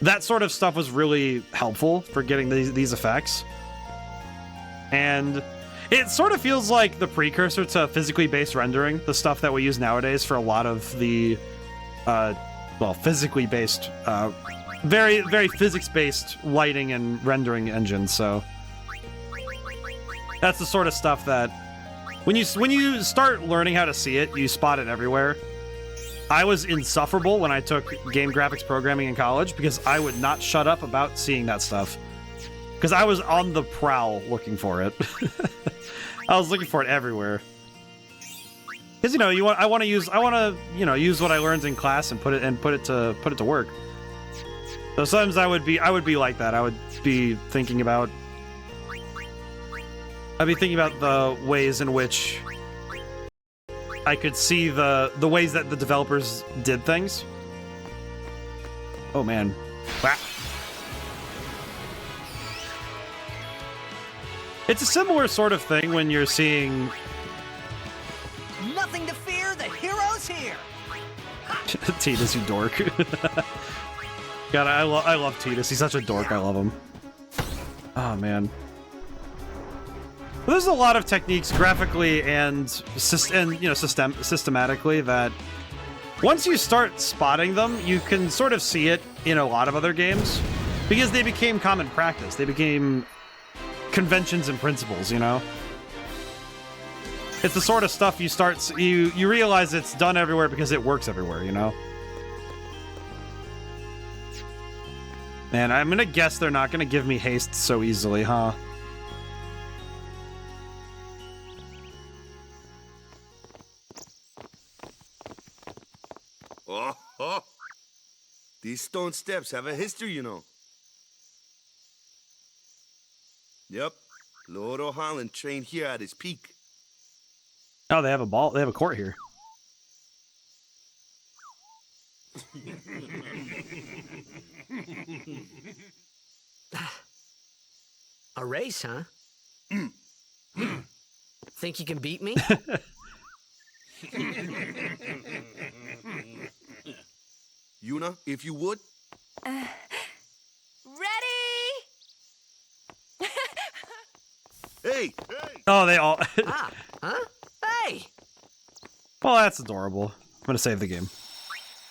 that sort of stuff was really helpful for getting these effects. And it sort of feels like the precursor to physically based rendering, the stuff that we use nowadays for a lot of the, physically based, very, very physics-based lighting and rendering engines, so... That's the sort of stuff that... When you start learning how to see it, you spot it everywhere. I was insufferable when I took game graphics programming in college, because I would not shut up about seeing that stuff. Because I was on the prowl looking for it. I was looking for it everywhere. Because, you know, I want to use what I learned in class and put it to work. So sometimes I would be like that. I would be thinking about the ways in which I could see the ways that the developers did things. Oh man. Wow. It's a similar sort of thing when you're seeing... Nothing to fear, the hero's here! Tidus, you dork. God, I love Tidus. He's such a dork. I love him. Oh, man. There's a lot of techniques graphically and systematically that once you start spotting them, you can sort of see it in a lot of other games because they became common practice. They became conventions and principles, you know? It's the sort of stuff you realize it's done everywhere because it works everywhere, you know? Man, I'm gonna guess they're not gonna give me haste so easily, huh? Oh. These stone steps have a history, you know. Yep. Lord O'Holland trained here at his peak. Oh, they have a court here. A race, huh? Think you can beat me? Yuna, if you would. Ready? Hey! Oh, they all. Ah, huh? Hey! Well, that's adorable. I'm gonna save the game.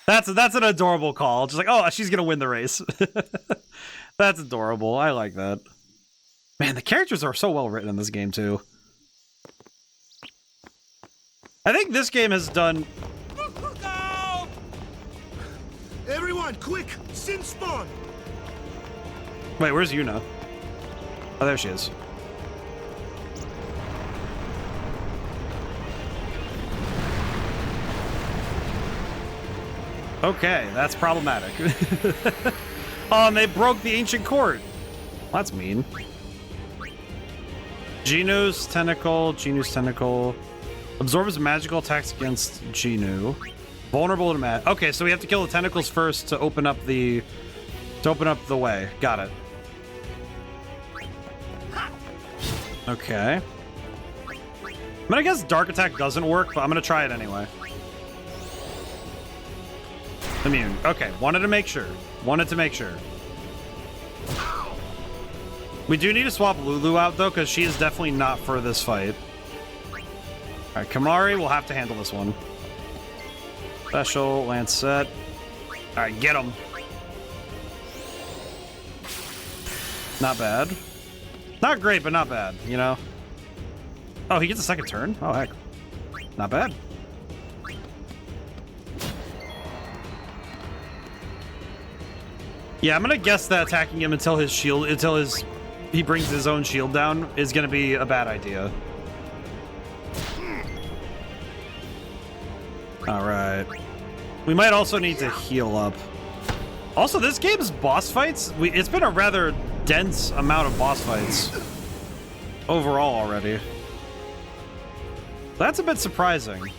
That's an adorable call. Just like, oh, she's gonna win the race. That's adorable. I like that. Man, the characters are so well written in this game too. I think this game has done. Everyone, quick! Sin spawn! Wait, where's Yuna? Oh, there she is. Okay, that's problematic. Oh, and they broke the ancient court. That's mean. Genu's tentacle. Absorbs magical attacks against Genu. Vulnerable to mag. Okay, so we have to kill the tentacles first to open up the way. Got it. Okay. I'm gonna guess Dark Attack doesn't work, but I'm gonna try it anyway. Immune. Okay, wanted to make sure. We do need to swap Lulu out, though, because she is definitely not for this fight. Alright, Kamari will have to handle this one. Special, Lancet. Alright, get him. Not bad. Not great, but not bad, you know? Oh, he gets a second turn? Oh, heck. Not bad. Yeah, I'm gonna guess that attacking him until he brings his own shield down is gonna be a bad idea. Alright. We might also need to heal up. Also, this game's boss fights, it's been a rather dense amount of boss fights overall already. That's a bit surprising.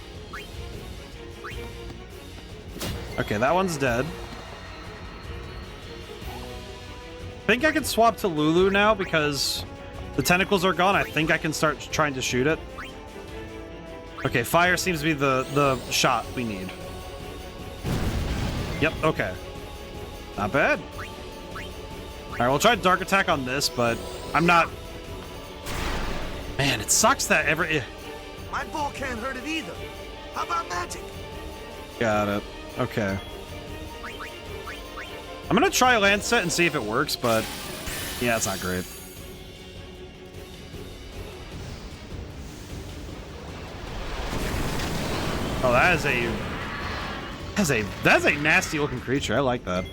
Okay, that one's dead. I think I can swap to Lulu now because the tentacles are gone. I think I can start trying to shoot it. Okay, fire seems to be the shot we need. Yep, okay. Not bad. Alright, we'll try Dark Attack on this, but I'm not... Man, it sucks that My ball can't hurt it either. How about magic? Got it. Okay. I'm gonna try Lancet and see if it works, but yeah, it's not great. Oh, that's a nasty looking creature. I like that.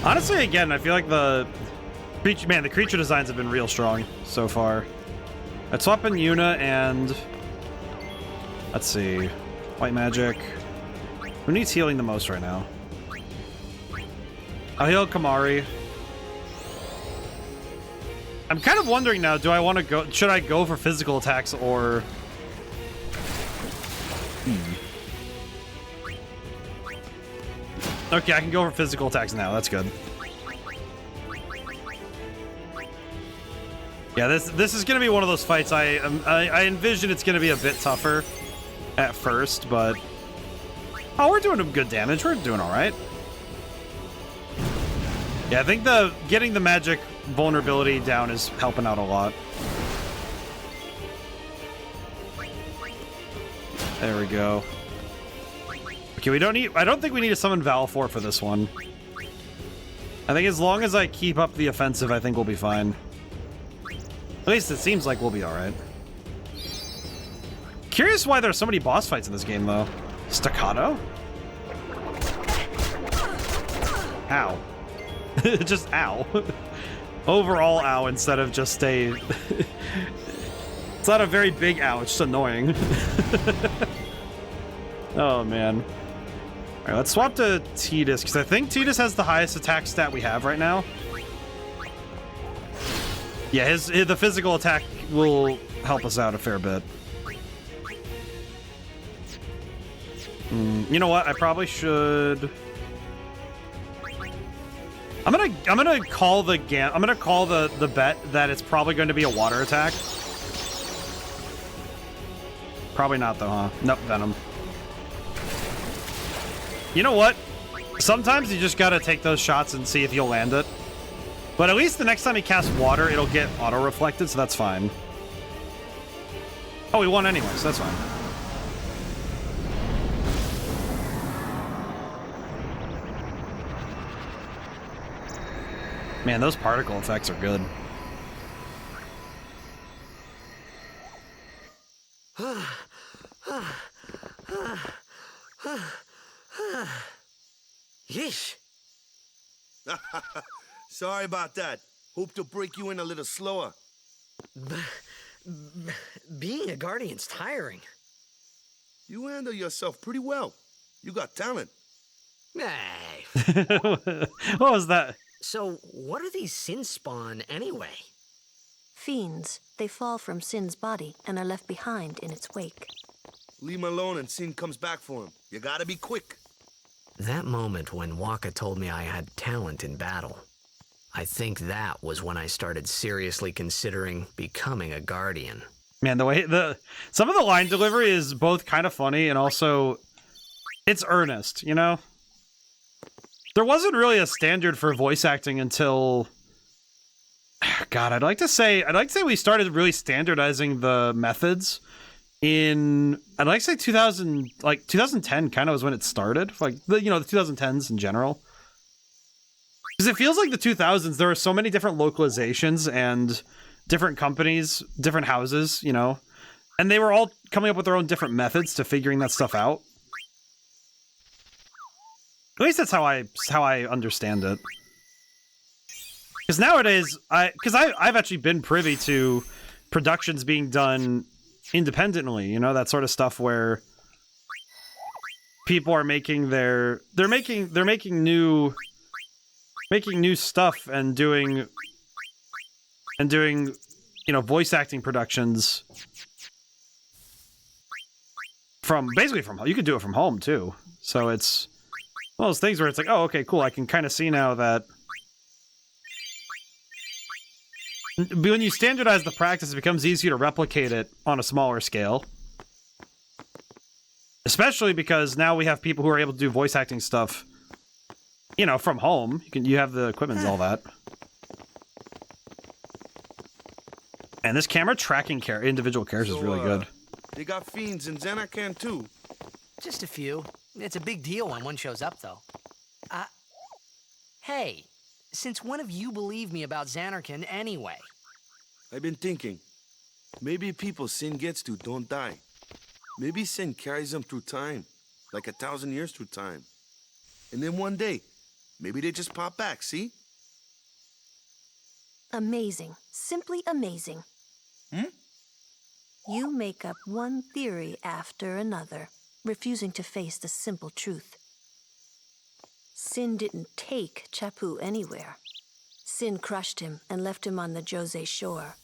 Honestly, again, I feel like the creature designs have been real strong so far. Let's swap in Yuna and let's see, white magic. Who needs healing the most right now? I'll heal Kamari. I'm kind of wondering now, do I want to go, should I go for physical attacks or... Okay, I can go for physical attacks now, that's good. Yeah, this is gonna be one of those fights I envision it's gonna be a bit tougher at first, but... Oh, we're doing good damage, we're doing alright. Yeah, I think getting the magic vulnerability down is helping out a lot. There we go. Okay, I don't think we need to summon Valfor for this one. I think as long as I keep up the offensive, I think we'll be fine. At least it seems like we'll be alright. Curious why there's so many boss fights in this game, though. Staccato? Ow. Just ow. Overall ow instead of just a... It's not a very big ow, it's just annoying. Oh, man. Alright, let's swap to Tidus, because I think Tidus has the highest attack stat we have right now. Yeah, the physical attack will help us out a fair bit. You know what? I probably should... I'm gonna call the bet that it's probably going to be a water attack. Probably not though, huh? Nope, Venom. You know what? Sometimes you just gotta take those shots and see if you'll land it. But at least the next time he casts water, it'll get auto-reflected, so that's fine. Oh, we won anyway, so that's fine. Man, those particle effects are good. Yeesh. Sorry about that. Hope to break you in a little slower. Being a guardian's tiring. You handle yourself pretty well. You got talent. Hey. What was that? So, what are these sin spawn anyway? Fiends. They fall from Sin's body and are left behind in its wake. Leave him alone and Sin comes back for him. You gotta be quick. That moment when Waka told me I had talent in battle, I think that was when I started seriously considering becoming a guardian. Man, the way some of the line delivery is both kind of funny and also it's earnest, you know? There wasn't really a standard for voice acting until God, I'd like to say we started really standardizing the methods in I'd like to say 2010 kind of was when it started, like the 2010s in general. Because it feels like the 2000s there were so many different localizations and different companies, different houses, you know, and they were all coming up with their own different methods to figuring that stuff out. At least that's how I understand it. Because nowadays, I've actually been privy to productions being done independently, you know, that sort of stuff where people are making they're making new stuff and doing voice acting productions from home. You could do it from home too. So it's one of those things where it's like, oh, okay, cool. I can kind of see now that when you standardize the practice, it becomes easier to replicate it on a smaller scale. Especially because now we have people who are able to do voice acting stuff, you know, from home. You have the equipment and all that. And this camera tracking individual characters is really good. They got fiends in Xanarkand too. Just a few. It's a big deal when one shows up, though. Hey, since when have you believed me about Xanarkand anyway? I've been thinking, maybe people Sin gets to don't die. Maybe Sin carries them through time, like 1,000 years through time. And then one day, maybe they just pop back, see? Amazing. Simply amazing. You make up one theory after another, refusing to face the simple truth. Sin didn't take Chapu anywhere. Sin crushed him and left him on the Jose shore.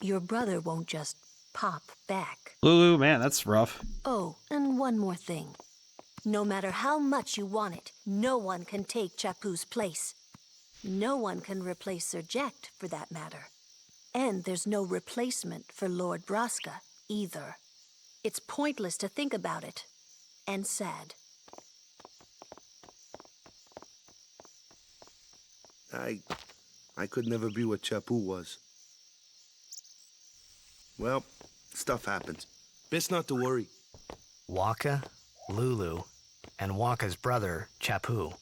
Your brother won't just pop back. Lulu, man, that's rough. Oh, and one more thing. No matter how much you want it, no one can take Chapu's place. No one can replace Sir Jekt, for that matter. And there's no replacement for Lord Braska, either. It's pointless to think about it. And sad. I could never be what Chapu was. Well, stuff happens. Best not to worry. Waka, Lulu, and Waka's brother, Chapu.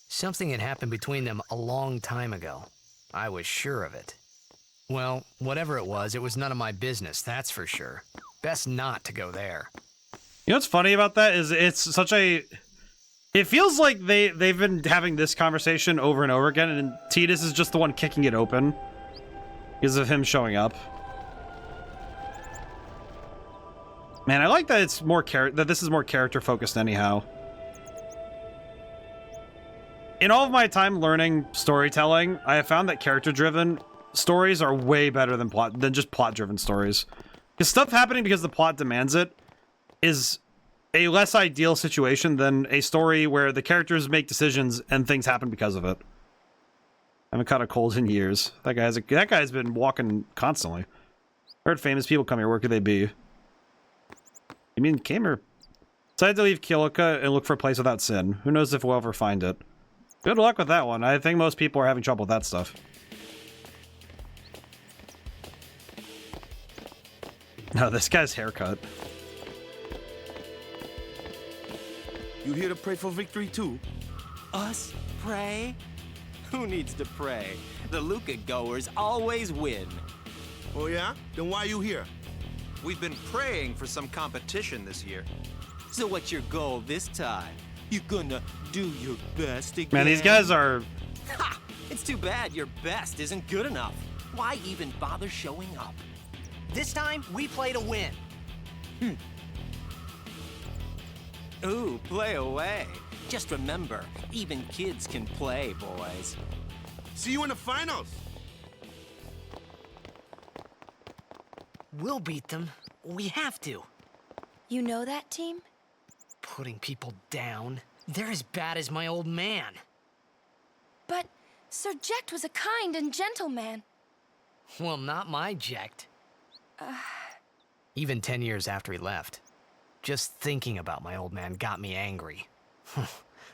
Something had happened between them a long time ago. I was sure of it. Well, whatever it was none of my business, that's for sure. Best not to go there. You know what's funny about that is it's such a... It feels like they've been having this conversation over and over again, and Tidus is just the one kicking it open because of him showing up. Man, I like that it's more that this is more character focused anyhow. In all of my time learning storytelling, I have found that character-driven stories are way better than just plot-driven stories. Because stuff happening because the plot demands it is a less ideal situation than a story where the characters make decisions and things happen because of it. Haven't caught a cold in years. That guy's been walking constantly. Heard famous people come here. Where could they be? You mean came here? Decided to leave Kilika and look for a place without sin. Who knows if we'll ever find it. Good luck with that one. I think most people are having trouble with that stuff. No, this guy's haircut. You here to pray for victory too? Us pray? Who needs to pray? The Luca goers always win. Oh yeah? Then why you here? We've been praying for some competition this year. So what's your goal this time? You gonna do your best again? Man, these guys are... Ha! It's too bad your best isn't good enough. Why even bother showing up? This time, we play to win. Ooh, play away. Just remember, even kids can play, boys. See you in the finals. We'll beat them. We have to. You know that team? Putting people down. They're as bad as my old man. But Sir Ject was a kind and gentle man. Well, not my Ject. Even 10 years after he left. Just thinking about my old man got me angry.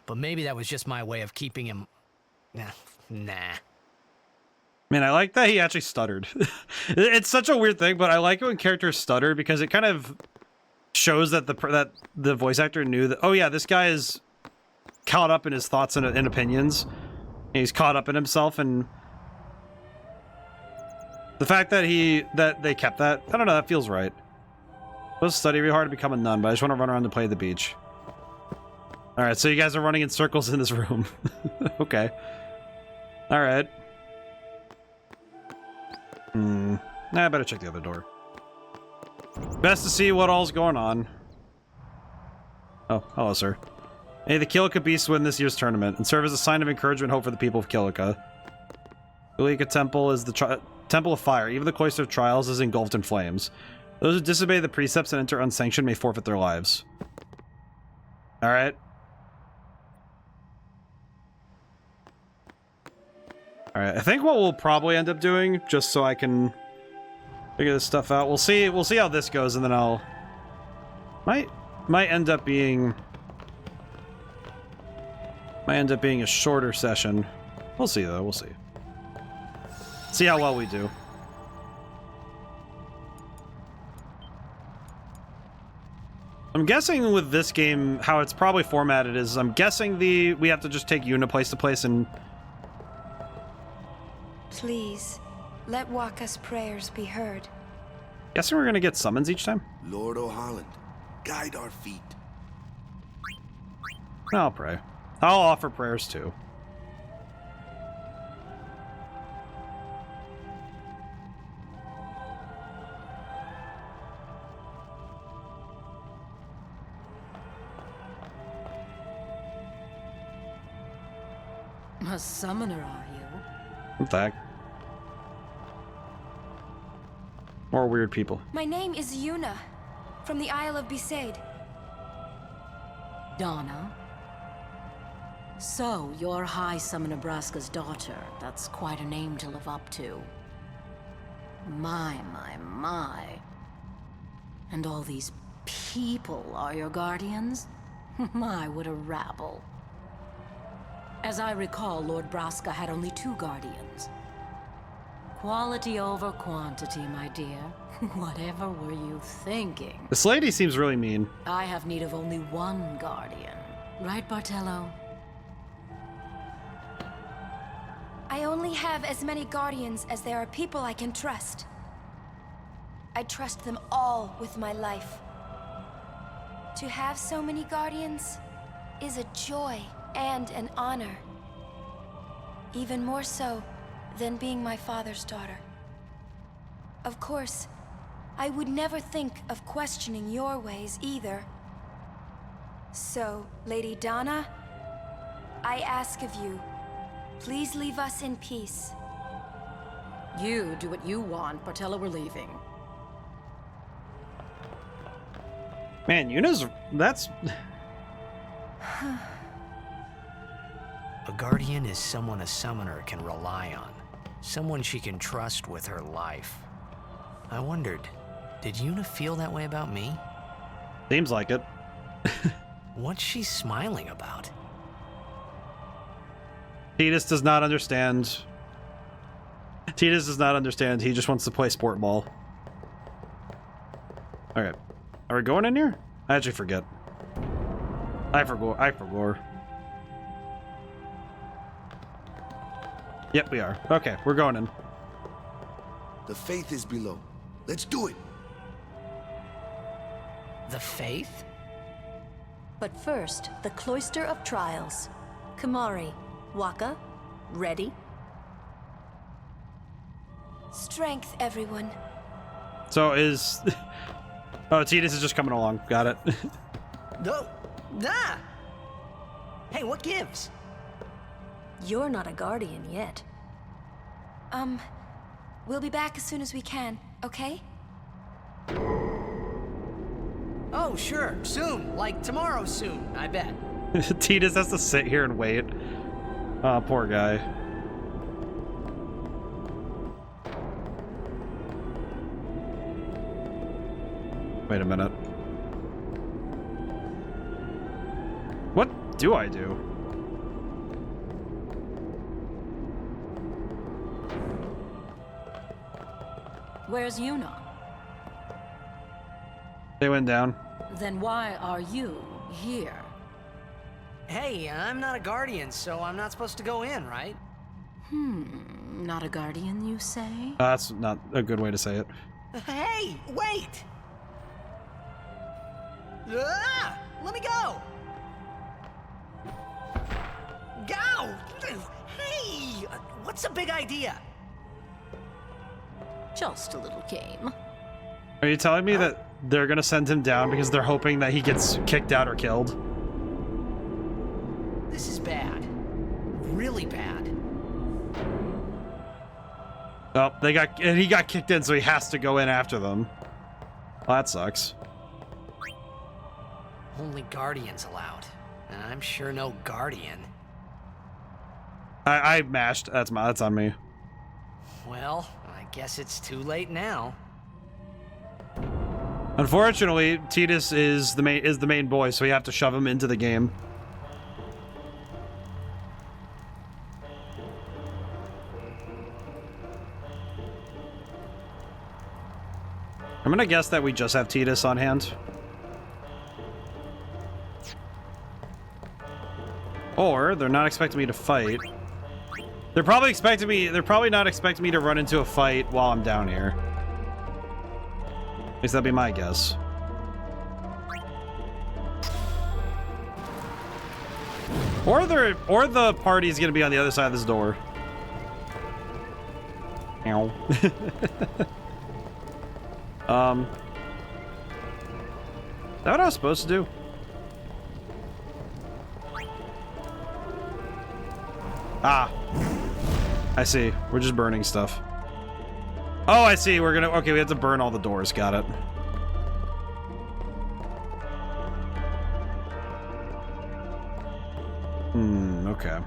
But maybe that was just my way of keeping him... Nah. Man, I like that he actually stuttered. It's such a weird thing, but I like it when characters stutter because it kind of shows that the voice actor knew that, oh yeah, this guy is caught up in his thoughts and opinions. He's caught up in himself, and the fact that they kept that, I don't know, that feels right. Supposed to study really hard to become a nun, but I just want to run around and play at the beach. Alright, so you guys are running in circles in this room. Okay. Alright. Nah, I better check the other door. Best to see what all's going on. Oh, hello, sir. May the Kilika Beasts win this year's tournament and serve as a sign of encouragement and hope for the people of Kilika. Kilika Temple is the Temple of Fire. Even the Cloister of Trials is engulfed in flames. Those who disobey the precepts and enter unsanctioned may forfeit their lives. Alright. Alright, I think what we'll probably end up doing, just so I can figure this stuff out, we'll see how this goes, and then I'll... Might end up being a shorter session. We'll see, though, we'll see. See how well we do. I'm guessing with this game, how it's probably formatted is, I'm guessing we have to just take Yuna place to place and... Please, let Waka's prayers be heard. Guessing we're gonna get summons each time? Lord O'Holland, guide our feet. I'll pray. I'll offer prayers too. A summoner, are you? In fact. More weird people. My name is Yuna, from the Isle of Besaid. Donna? So, you're High Summoner Braska's daughter. That's quite a name to live up to. My. And all these people are your guardians? My, what a rabble. As I recall, Lord Braska had only 2 guardians. Quality over quantity, my dear. Whatever were you thinking? This lady seems really mean. I have need of only 1 guardian. Right, Bartello? I only have as many guardians as there are people I can trust. I trust them all with my life. To have so many guardians is a joy and an honor. Even more so than being my father's daughter. Of course, I would never think of questioning your ways either. So, Lady Donna, I ask of you, please leave us in peace. You do what you want, Bartello, we're leaving. Man, Yuna's... that's... A guardian is someone a summoner can rely on. Someone she can trust with her life. I wondered, did Yuna feel that way about me? Seems like it. What's she smiling about? Tidus does not understand. Tidus does not understand. He just wants to play sport ball. Okay. Are we going in here? I actually forget. I forgot. Yep, we are. Okay, we're going in. The faith is below. Let's do it. The faith? But first, the Cloister of Trials. Kamari, Waka, ready? Strength, everyone. So is... Oh, Tidus is just coming along. Got it. No. Nah. Hey, what gives? You're not a guardian yet. We'll be back as soon as we can, okay? Oh, sure. Soon. Like tomorrow soon, I bet. Tidus has to sit here and wait. Oh, poor guy. Wait a minute. What do I do? Where's Yuna? They went down. Then why are you here? Hey, I'm not a guardian, so I'm not supposed to go in, right? Not a guardian, you say? That's not a good way to say it. Hey, wait! Ah, let me go! Go! Hey! What's the big idea? Just a little game. Are you telling me that they're gonna send him down because they're hoping that he gets kicked out or killed? This is bad. Really bad. Oh, he got kicked in, so he has to go in after them. Well, that sucks. Only guardians allowed. And I'm sure no guardian. I mashed. That's on me. Well, I guess it's too late now. Unfortunately, Tidus is the main boy, so we have to shove him into the game. I'm gonna guess that we just have Tidus on hand. Or they're not expecting me to fight. They're probably not expecting me to run into a fight while I'm down here. At least that'd be my guess. Or the party's gonna be on the other side of this door. Ow. Is that what I was supposed to do? Ah. I see. We're just burning stuff. Oh, I see. Okay, we have to burn all the doors. Got it. Okay.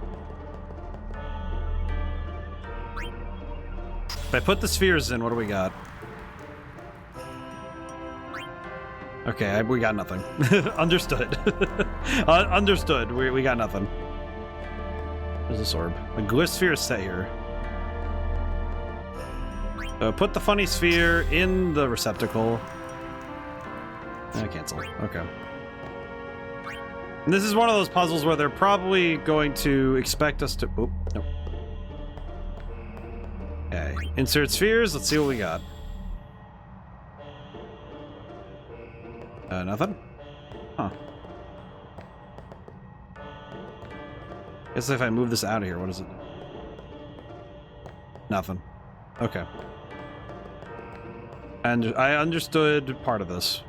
If I put the spheres in, what do we got? Okay, we got nothing. Understood. Understood. We got nothing. There's this orb. The glyph sphere is set here. Put the funny sphere in the receptacle. Cancel. Okay. And this is one of those puzzles where they're probably going to expect us to... Oh, nope. Okay. Insert spheres. Let's see what we got. Nothing? Huh. Guess if I move this out of here, what is it? Nothing. Okay. And I understood part of this.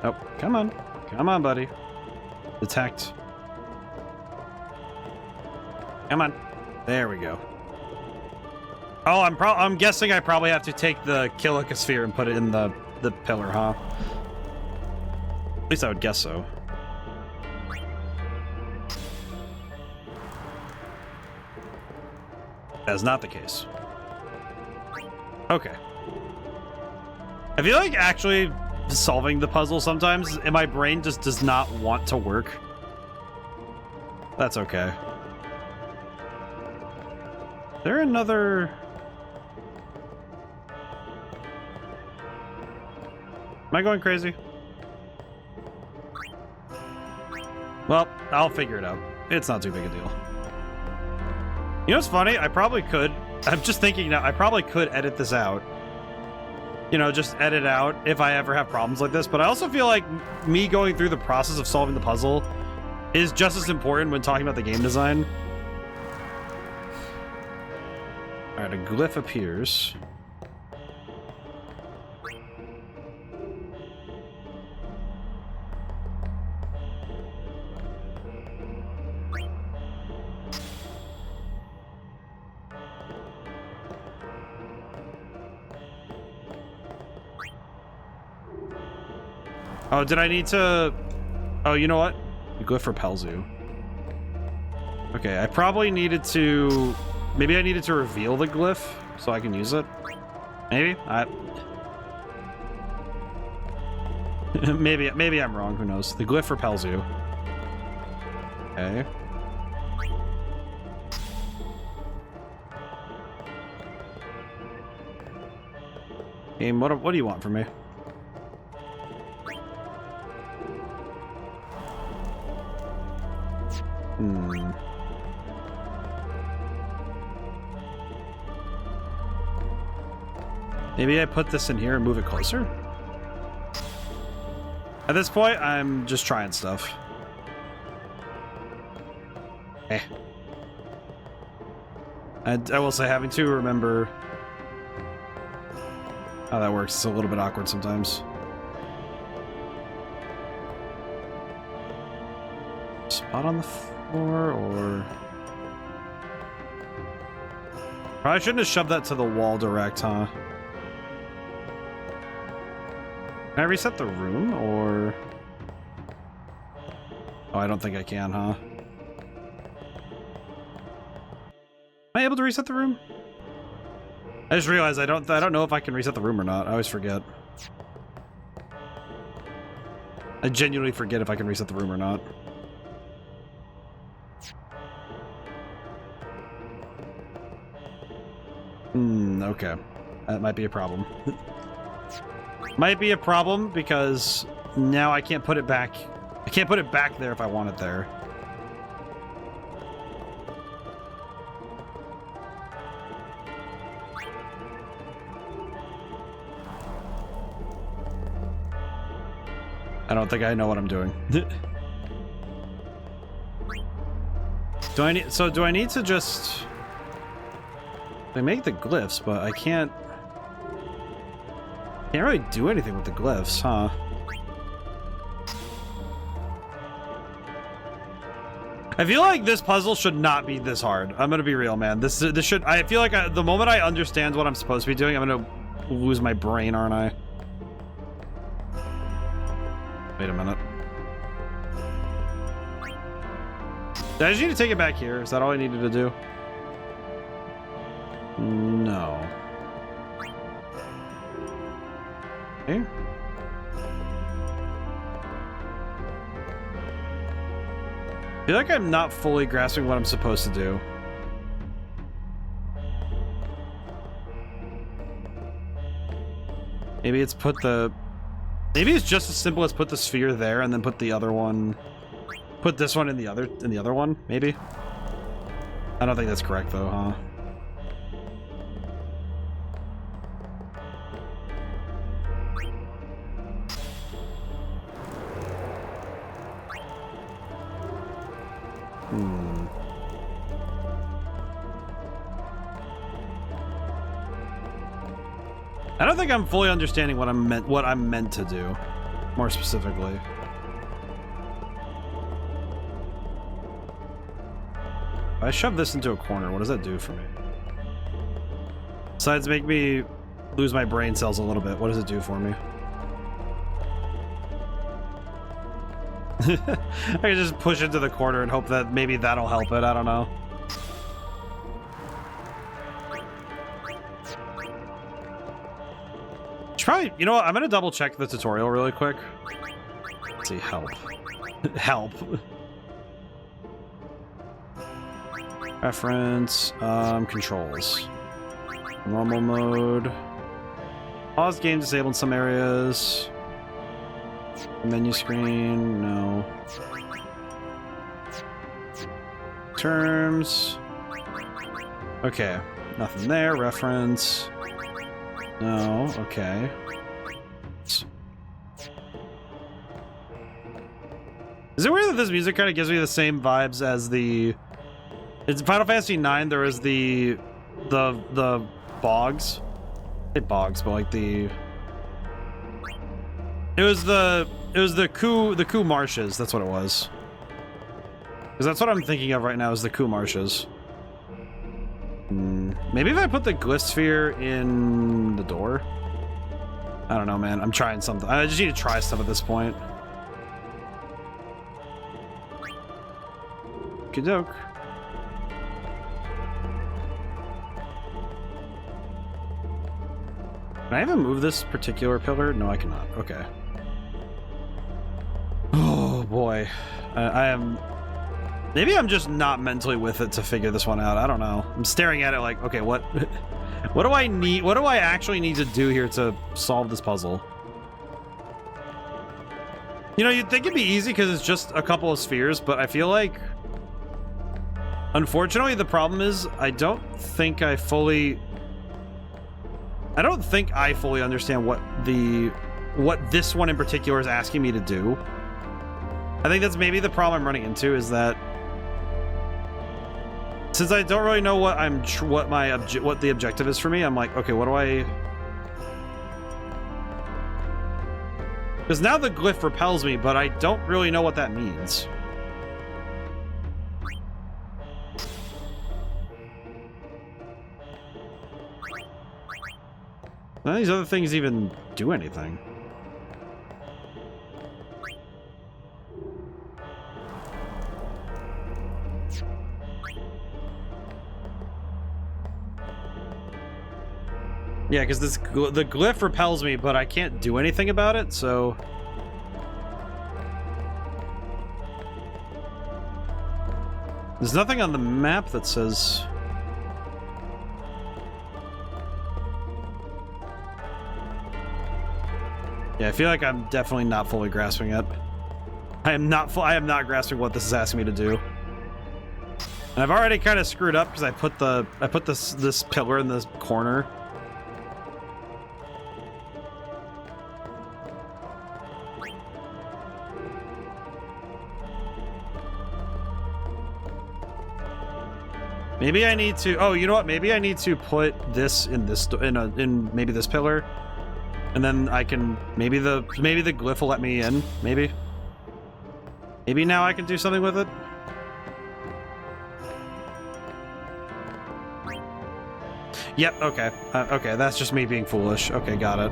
Oh, come on. Come on, buddy. Detect. Come on. There we go. Oh, I'm guessing I probably have to take the Kilika sphere and put it in the pillar, huh? At least I would guess so. That's not the case. Okay. I feel like actually solving the puzzle sometimes, and my brain just does not want to work. That's okay. Is there another... Am I going crazy? Well, I'll figure it out. It's not too big a deal. You know what's funny? I probably could. I'm just thinking now, I probably could edit this out. You know, just edit out if I ever have problems like this. But I also feel like me going through the process of solving the puzzle is just as important when talking about the game design. Alright, a glyph appears. Oh, did I need to... Oh, you know what? The glyph repels you. Okay, I probably needed to... Maybe I needed to reveal the glyph so I can use it. Maybe? Maybe I'm wrong. Who knows? The glyph repels you. Okay. Game, what do you want from me? Maybe I put this in here and move it closer? At this point, I'm just trying stuff. I will say, having to remember how that works is a little bit awkward sometimes. Spot on the floor, or... Probably shouldn't have shoved that to the wall direct, huh? Can I reset the room, or... Oh, I don't think I can, huh? Am I able to reset the room? I just realized I don't know if I can reset the room or not. I always forget. I genuinely forget if I can reset the room or not. Okay. That might be a problem. Might be a problem because now I can't put it back. I can't put it back there if I want it there. I don't think I know what I'm doing. Do I need to just... I make the glyphs, but I can't really do anything with the glyphs, huh? I feel like this puzzle should not be this hard. I'm gonna be real, man. This should... I feel like the moment I understand what I'm supposed to be doing, I'm gonna lose my brain, aren't I? Wait a minute. Did I just need to take it back here? Is that all I needed to do? No. Okay. I feel like I'm not fully grasping what I'm supposed to do. Maybe it's put the... Maybe it's just as simple as put the sphere there and then put the other one... Put this one in the other one, maybe? I don't think that's correct though, huh? I don't think I'm fully understanding what I'm meant to do, more specifically. If I shove this into a corner, what does that do for me? Besides make me lose my brain cells a little bit, what does it do for me? I can just push into the corner and hope that maybe that'll help it, I don't know. Should probably, you know what? I'm gonna double check the tutorial really quick. Let's see, help. Help. Reference, controls. Normal mode. Pause game disabled in some areas. Menu screen, no. Terms. Okay, nothing there. Reference. No, okay. Is it weird that this music kind of gives me the same vibes as the... It's Final Fantasy IX, there was the bogs. It bogs, but like the... It was the Ku marshes, that's what it was. Because that's what I'm thinking of right now is the Ku marshes. Maybe if I put the glyph sphere in the door? I don't know, man. I'm trying something. I just need to try stuff at this point. Okey-doke. Can I even move this particular pillar? No, I cannot. Okay. Oh, boy. I am... Maybe I'm just not mentally with it to figure this one out. I don't know. I'm staring at it like, okay, what... What do I need? What do I actually need to do here to solve this puzzle? You know, you'd think it'd be easy because it's just a couple of spheres, but I feel like... Unfortunately, the problem is I don't think I fully understand what this one in particular is asking me to do. I think that's maybe the problem I'm running into is that since I don't really know what the objective is for me, I'm like, okay, what do I... Because now the glyph repels me, but I don't really know what that means. None of these other things even do anything. Yeah, because the glyph repels me, but I can't do anything about it, so... There's nothing on the map that says... Yeah, I feel like I'm definitely not fully grasping it. I am not grasping what this is asking me to do. And I've already kind of screwed up because I put this pillar in this corner. Maybe I need to... Oh, you know what? Maybe I need to put this in this in maybe this pillar, and then I can maybe the glyph will let me in. Maybe now I can do something with it. Yep. Okay. Okay. That's just me being foolish. Okay. Got it.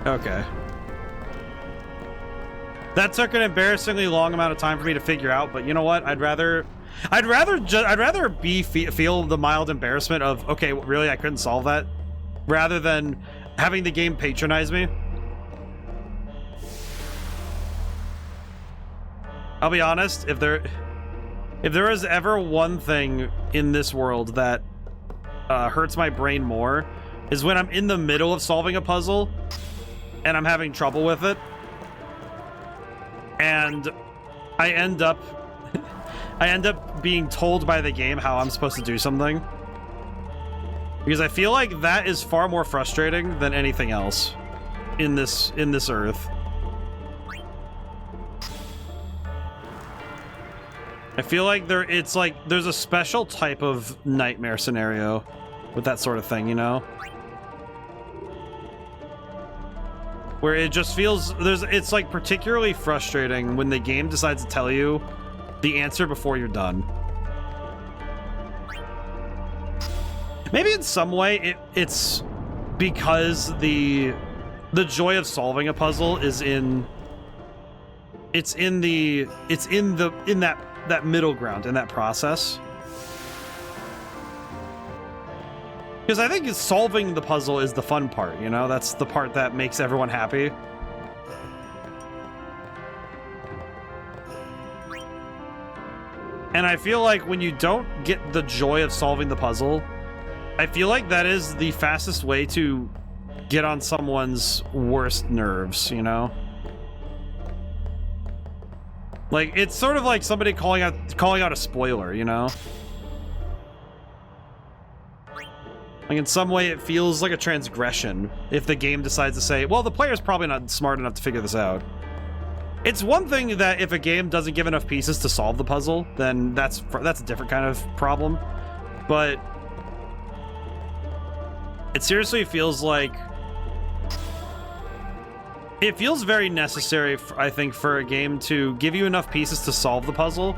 Okay. That took an embarrassingly long amount of time for me to figure out, but you know what? I'd rather feel the mild embarrassment of, okay, really, I couldn't solve that, rather than having the game patronize me. I'll be honest, if there is ever one thing in this world that hurts my brain more, is when I'm in the middle of solving a puzzle and I'm having trouble with it. And I end up being told by the game how I'm supposed to do something. Because I feel like that is far more frustrating than anything else in this earth. I feel like there's a special type of nightmare scenario with that sort of thing, you know? Where it just feels it's like particularly frustrating when the game decides to tell you the answer before you're done. Maybe in some way it's because the joy of solving a puzzle is in that middle ground, in that process. Because I think solving the puzzle is the fun part, you know? That's the part that makes everyone happy. And I feel like when you don't get the joy of solving the puzzle, I feel like that is the fastest way to get on someone's worst nerves, you know? Like, it's sort of like somebody calling out a spoiler, you know? Like, in some way, it feels like a transgression if the game decides to say, well, the player's probably not smart enough to figure this out. It's one thing that if a game doesn't give enough pieces to solve the puzzle, then that's a different kind of problem. But it seriously feels like... It feels very necessary, I think, for a game to give you enough pieces to solve the puzzle,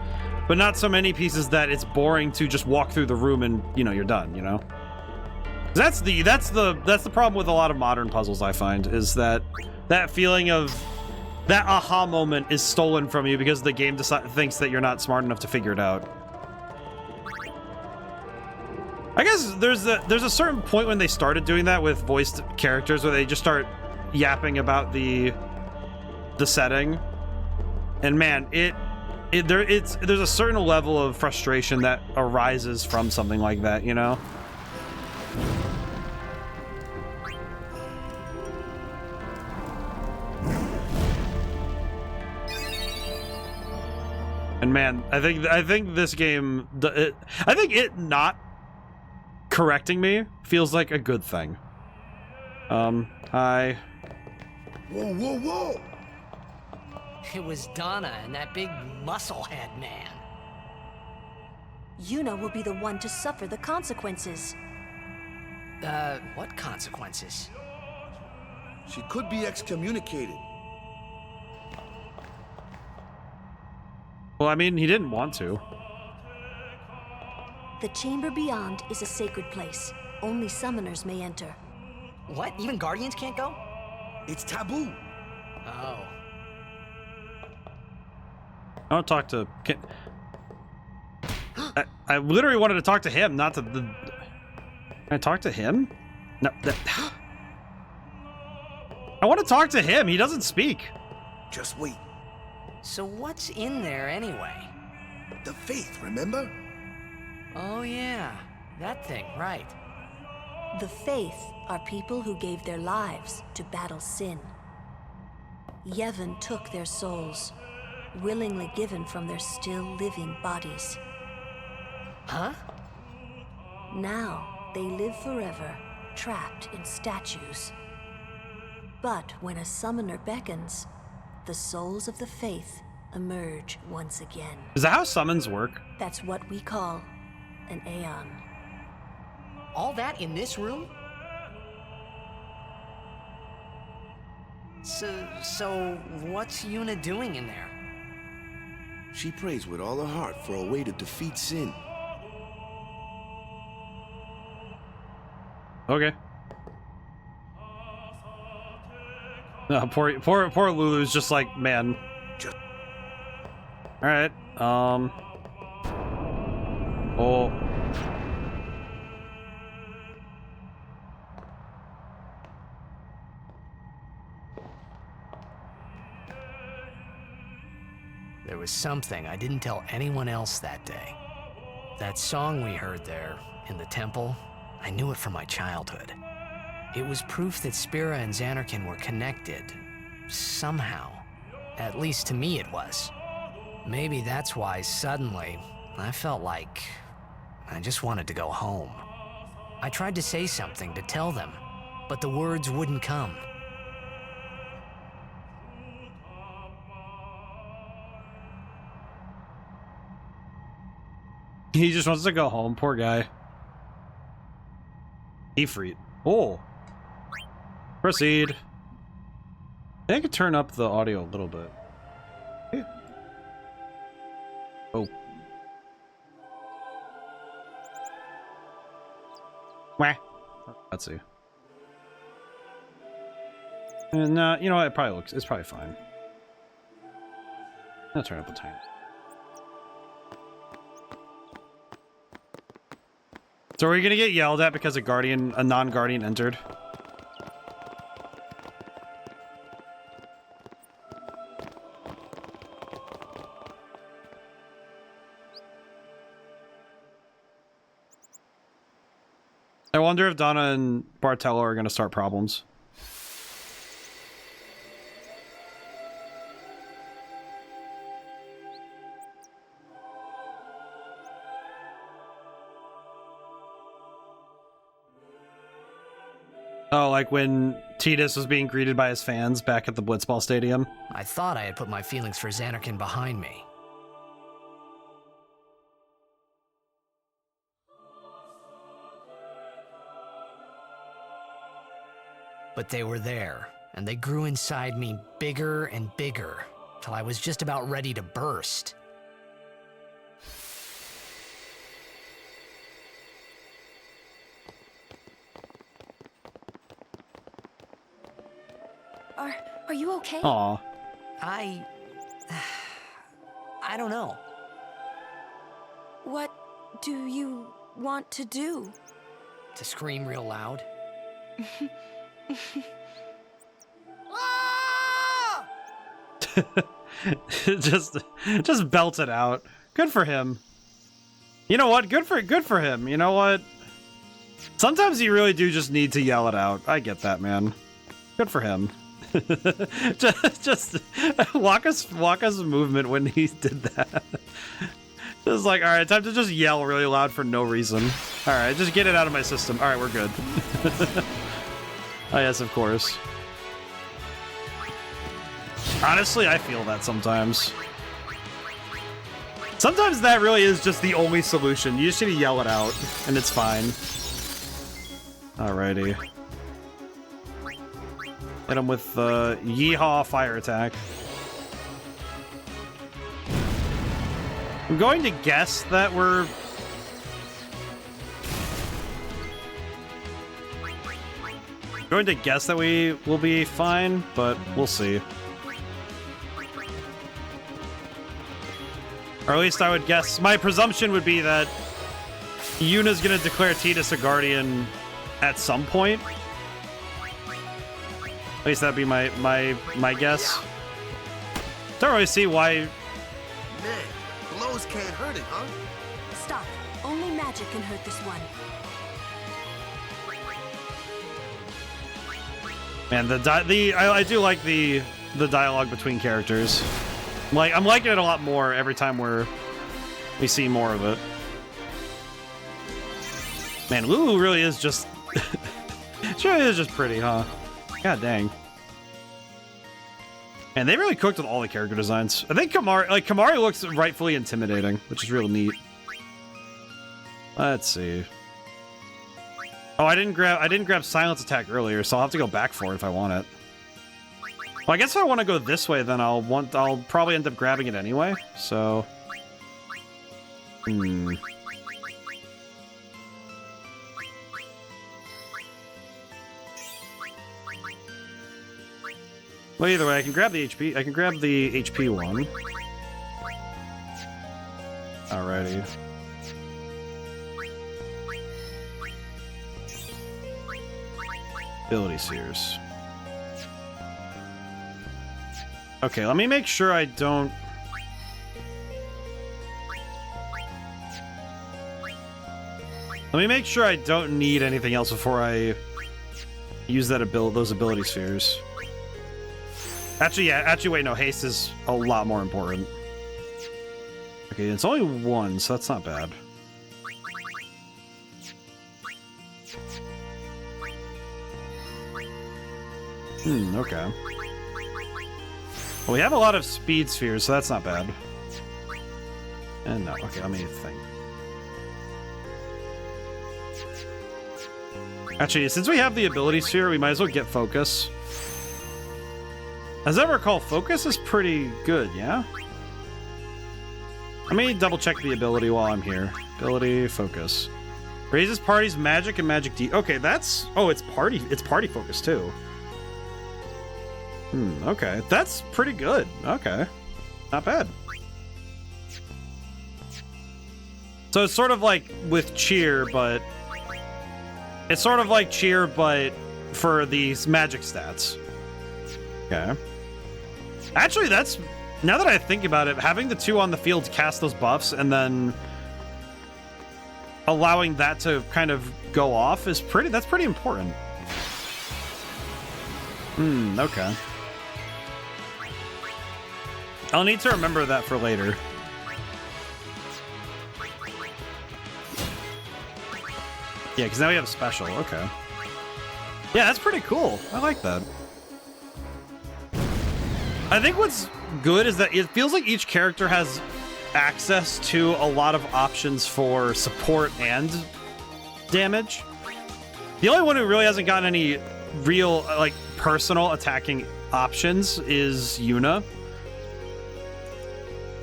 but not so many pieces that it's boring to just walk through the room and, you know, you're done, you know? That's the problem with a lot of modern puzzles, I find, is that feeling of that aha moment is stolen from you because the game thinks that you're not smart enough to figure it out. I guess there's a certain point when they started doing that with voiced characters where they just start yapping about the setting, and man, there's a certain level of frustration that arises from something like that, you know? And man, I think this game, I think it not correcting me feels like a good thing. Hi. Whoa, whoa, whoa! It was Donna and that big musclehead man. Yuna will be the one to suffer the consequences. What consequences? She could be excommunicated. Well, I mean, he didn't want to. The chamber beyond is a sacred place. Only summoners may enter. What? Even Guardians can't go? It's taboo. Oh. I want to talk to... I literally wanted to talk to him, not to the... Can I talk to him? No, I want to talk to him. He doesn't speak. Just wait. So what's in there anyway? The faith, remember? Oh yeah, that thing, right. The faith are people who gave their lives to battle sin. Yevon took their souls, willingly given from their still living bodies. Huh? Now they live forever, trapped in statues. But when a summoner beckons, the souls of the faith emerge once again. Is that how summons work? That's what we call an Aeon. All that in this room? So what's Yuna doing in there? She prays with all her heart for a way to defeat sin. Okay. No, poor Lulu's just like, man. All right. Oh. There was something I didn't tell anyone else that day. That song we heard there in the temple, I knew it from my childhood. It was proof that Spira and Xanarkin were connected. Somehow. At least to me it was. Maybe that's why suddenly I felt like I just wanted to go home. I tried to say something to tell them, but the words wouldn't come. He just wants to go home, poor guy. Ifrit. Oh. Proceed. I could turn up the audio a little bit. Yeah. Oh. Wah. Let's see. And you know what? It's probably fine. I'll turn up the time. So are we gonna get yelled at because a non-guardian entered? I wonder if Donna and Bartello are gonna start problems. Oh, like when Tidus was being greeted by his fans back at the Blitzball Stadium? I thought I had put my feelings for Xanarkin behind me. But they were there, and they grew inside me bigger and bigger, till I was just about ready to burst. Are you okay? Aw. I don't know. What do you want to do? To scream real loud? just belt it out. Good for him. You know what? Good for him. You know what? Sometimes you really do just need to yell it out. I get that, man. Good for him. just Waka's movement when he did that. Just like, all right, time to just yell really loud for no reason. All right, just get it out of my system. All right, we're good. Oh yes, of course. Honestly, I feel that sometimes. Sometimes that really is just the only solution. You just need to yell it out, and it's fine. Alrighty. Hit him with the Yeehaw fire attack. I'm going to guess that we're... going to guess that we will be fine, but we'll see. Or at least I would guess. My presumption would be that Yuna's gonna declare Tidus a guardian at some point. At least that'd be my guess. Don't really see why. Man, blows can't hurt it, huh? Stop. Only magic can hurt this one. Man, I do like the dialogue between characters. Like, I'm liking it a lot more every time we see more of it. Man, Lulu really is just she really is just pretty, huh? God dang. And they really cooked with all the character designs. I think Kamari looks rightfully intimidating, which is real neat. Let's see. Oh, I didn't grab silence attack earlier, so I'll have to go back for it if I want it. Well, I guess if I want to go this way, then I'll probably end up grabbing it anyway. So, Well, either way, I can grab the HP. I can grab the HP one. Alrighty. Ability Sears. Okay, let me make sure I don't... Let me make sure I don't need anything else before I use those ability spheres. Actually, yeah. Actually, wait, no. Haste is a lot more important. Okay, it's only one, so that's not bad. Okay. Well, we have a lot of speed spheres, so that's not bad. And no, okay, let me think. Actually, since we have the ability sphere, we might as well get focus. As I recall, focus is pretty good, yeah? Let me double check the ability while I'm here. Ability, focus. Raises party's magic and magic D. Okay, that's... Oh, it's party focus too. Okay. That's pretty good. Okay. Not bad. So it's sort of like with cheer, but It's sort of like cheer, but for these magic stats. Okay. Actually, that's... Now that I think about it, having the 2 on the field cast those buffs and then allowing that to kind of go off is that's pretty important. Okay. I'll need to remember that for later. Yeah, because now we have special. Okay. Yeah, that's pretty cool. I like that. I think what's good is that it feels like each character has access to a lot of options for support and damage. The only one who really hasn't gotten any real, like, personal attacking options is Yuna.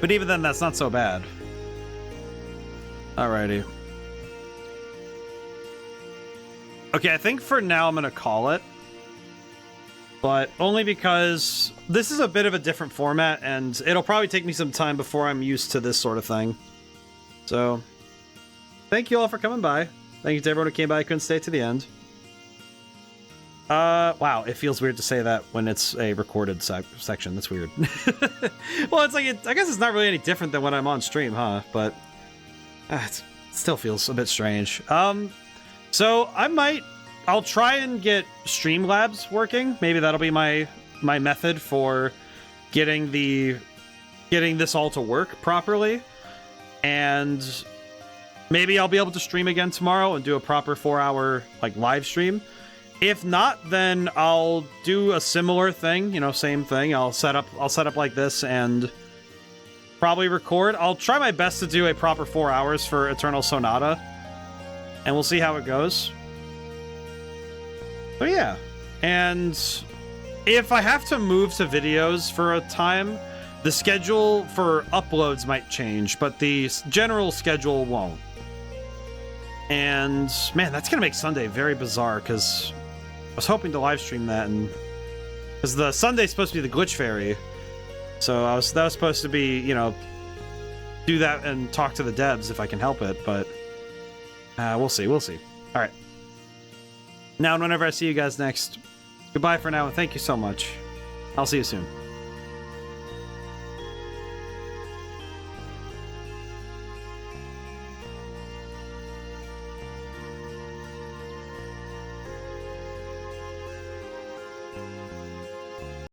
But even then, that's not so bad. Alrighty. Okay, I think for now I'm going to call it. But only because this is a bit of a different format, and it'll probably take me some time before I'm used to this sort of thing. So, thank you all for coming by. Thank you to everyone who came by and couldn't stay to the end. Wow, it feels weird to say that when it's a recorded section. That's weird. Well, it's like, I guess it's not really any different than when I'm on stream, huh? But it still feels a bit strange. So I'll try and get Streamlabs working. Maybe that'll be my method for getting this all to work properly. And maybe I'll be able to stream again tomorrow and do a proper 4-hour like live stream. If not, then I'll do a similar thing, you know, same thing. I'll set up like this and probably record. I'll try my best to do a proper 4 hours for Eternal Sonata, and we'll see how it goes. So yeah, and if I have to move to videos for a time, the schedule for uploads might change, but the general schedule won't. And man, that's gonna make Sunday very bizarre, because I was hoping to live stream that, and because the Sunday's supposed to be the Glitch Fairy, so that was supposed to be, you know, do that and talk to the devs if I can help it, but we'll see. All right. Now and whenever I see you guys next, goodbye for now, and thank you so much. I'll see you soon.